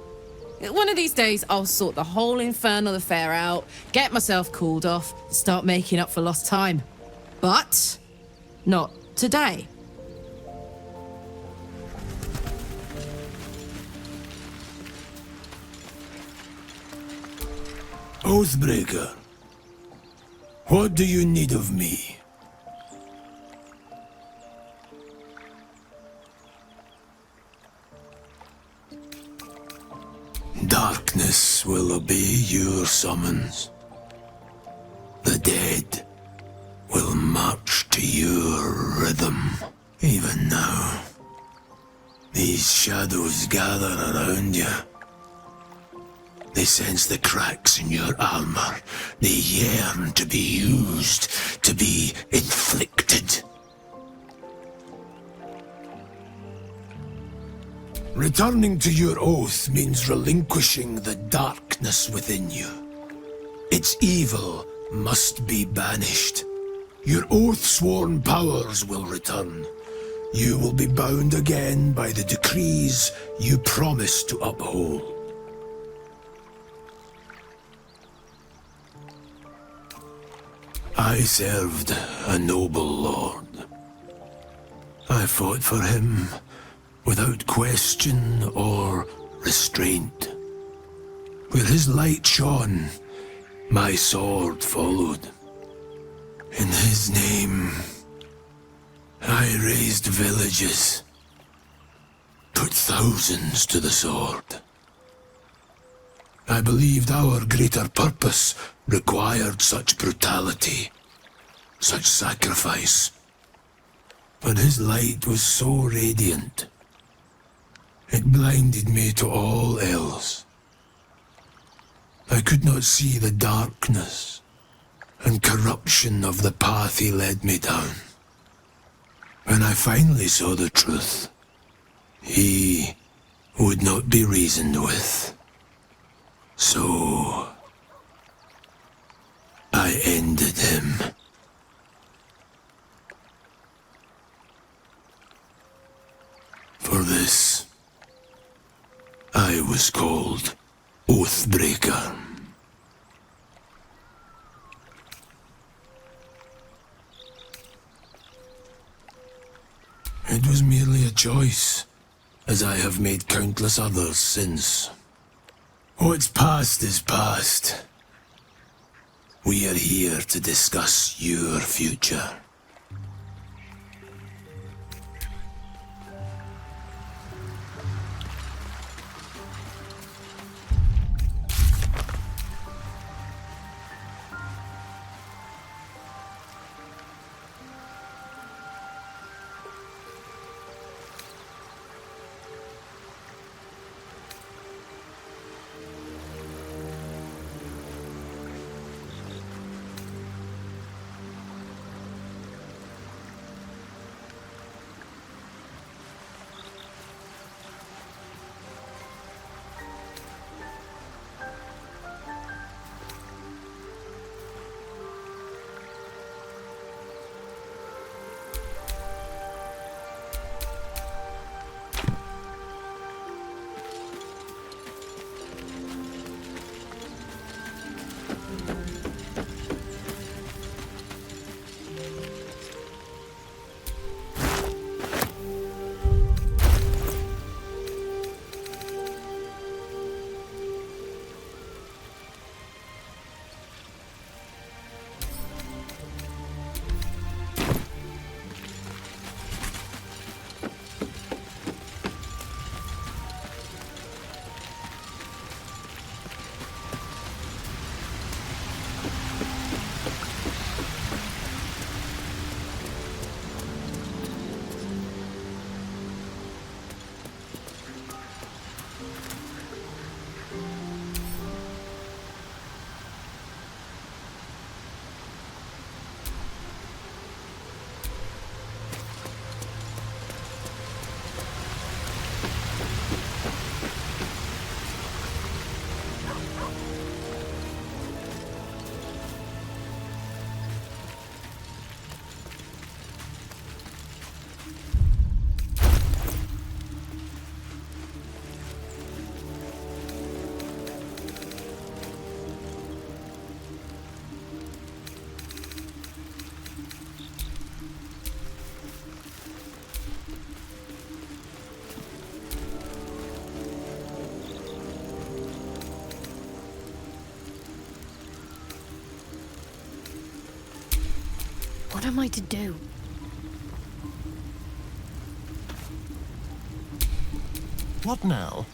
One of these days, I'll sort the whole infernal affair out, get myself cooled off, start making up for lost time. But not today. Oathbreaker, what do you need of me? Darkness will obey your summons. The dead will march to your rhythm. Even now, these shadows gather around you. They sense the cracks in your armor. They yearn to be used, to be inflicted. Returning to your oath means relinquishing the darkness within you. Its evil must be banished. Your oath-sworn powers will return. You will be bound again by the decrees you promised to uphold. I served a noble lord. I fought for him without question or restraint. Where his light shone, my sword followed. In his name, I raised villages, put thousands to the sword. I believed our greater purpose required such brutality, such sacrifice. But his light was so radiant, it blinded me to all else. I could not see the darkness and corruption of the path he led me down. When I finally saw the truth, he would not be reasoned with. So I ended him. For this, I was called Oathbreaker. It was merely a choice, as I have made countless others since. What's past is past. We are here to discuss your future. What am I to do? What now?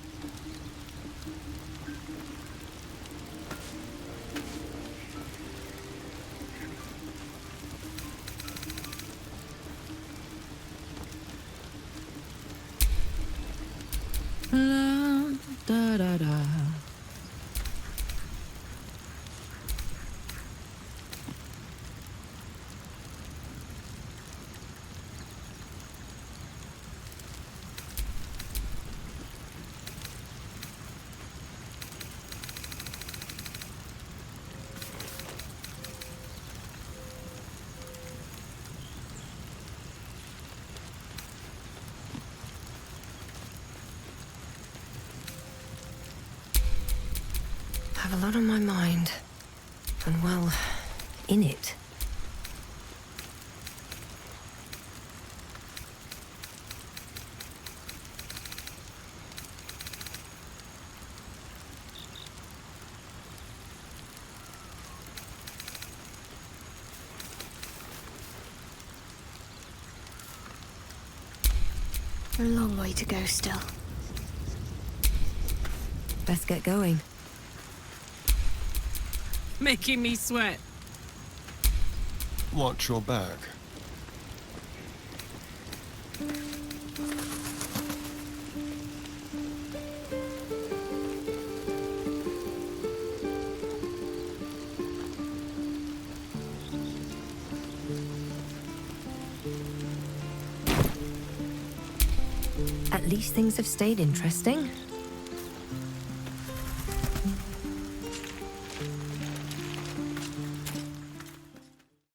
Da da da. I have a lot on my mind. And, well, in it. A long way to go still. Best get going. Making me sweat. Watch your back. At least things have stayed interesting.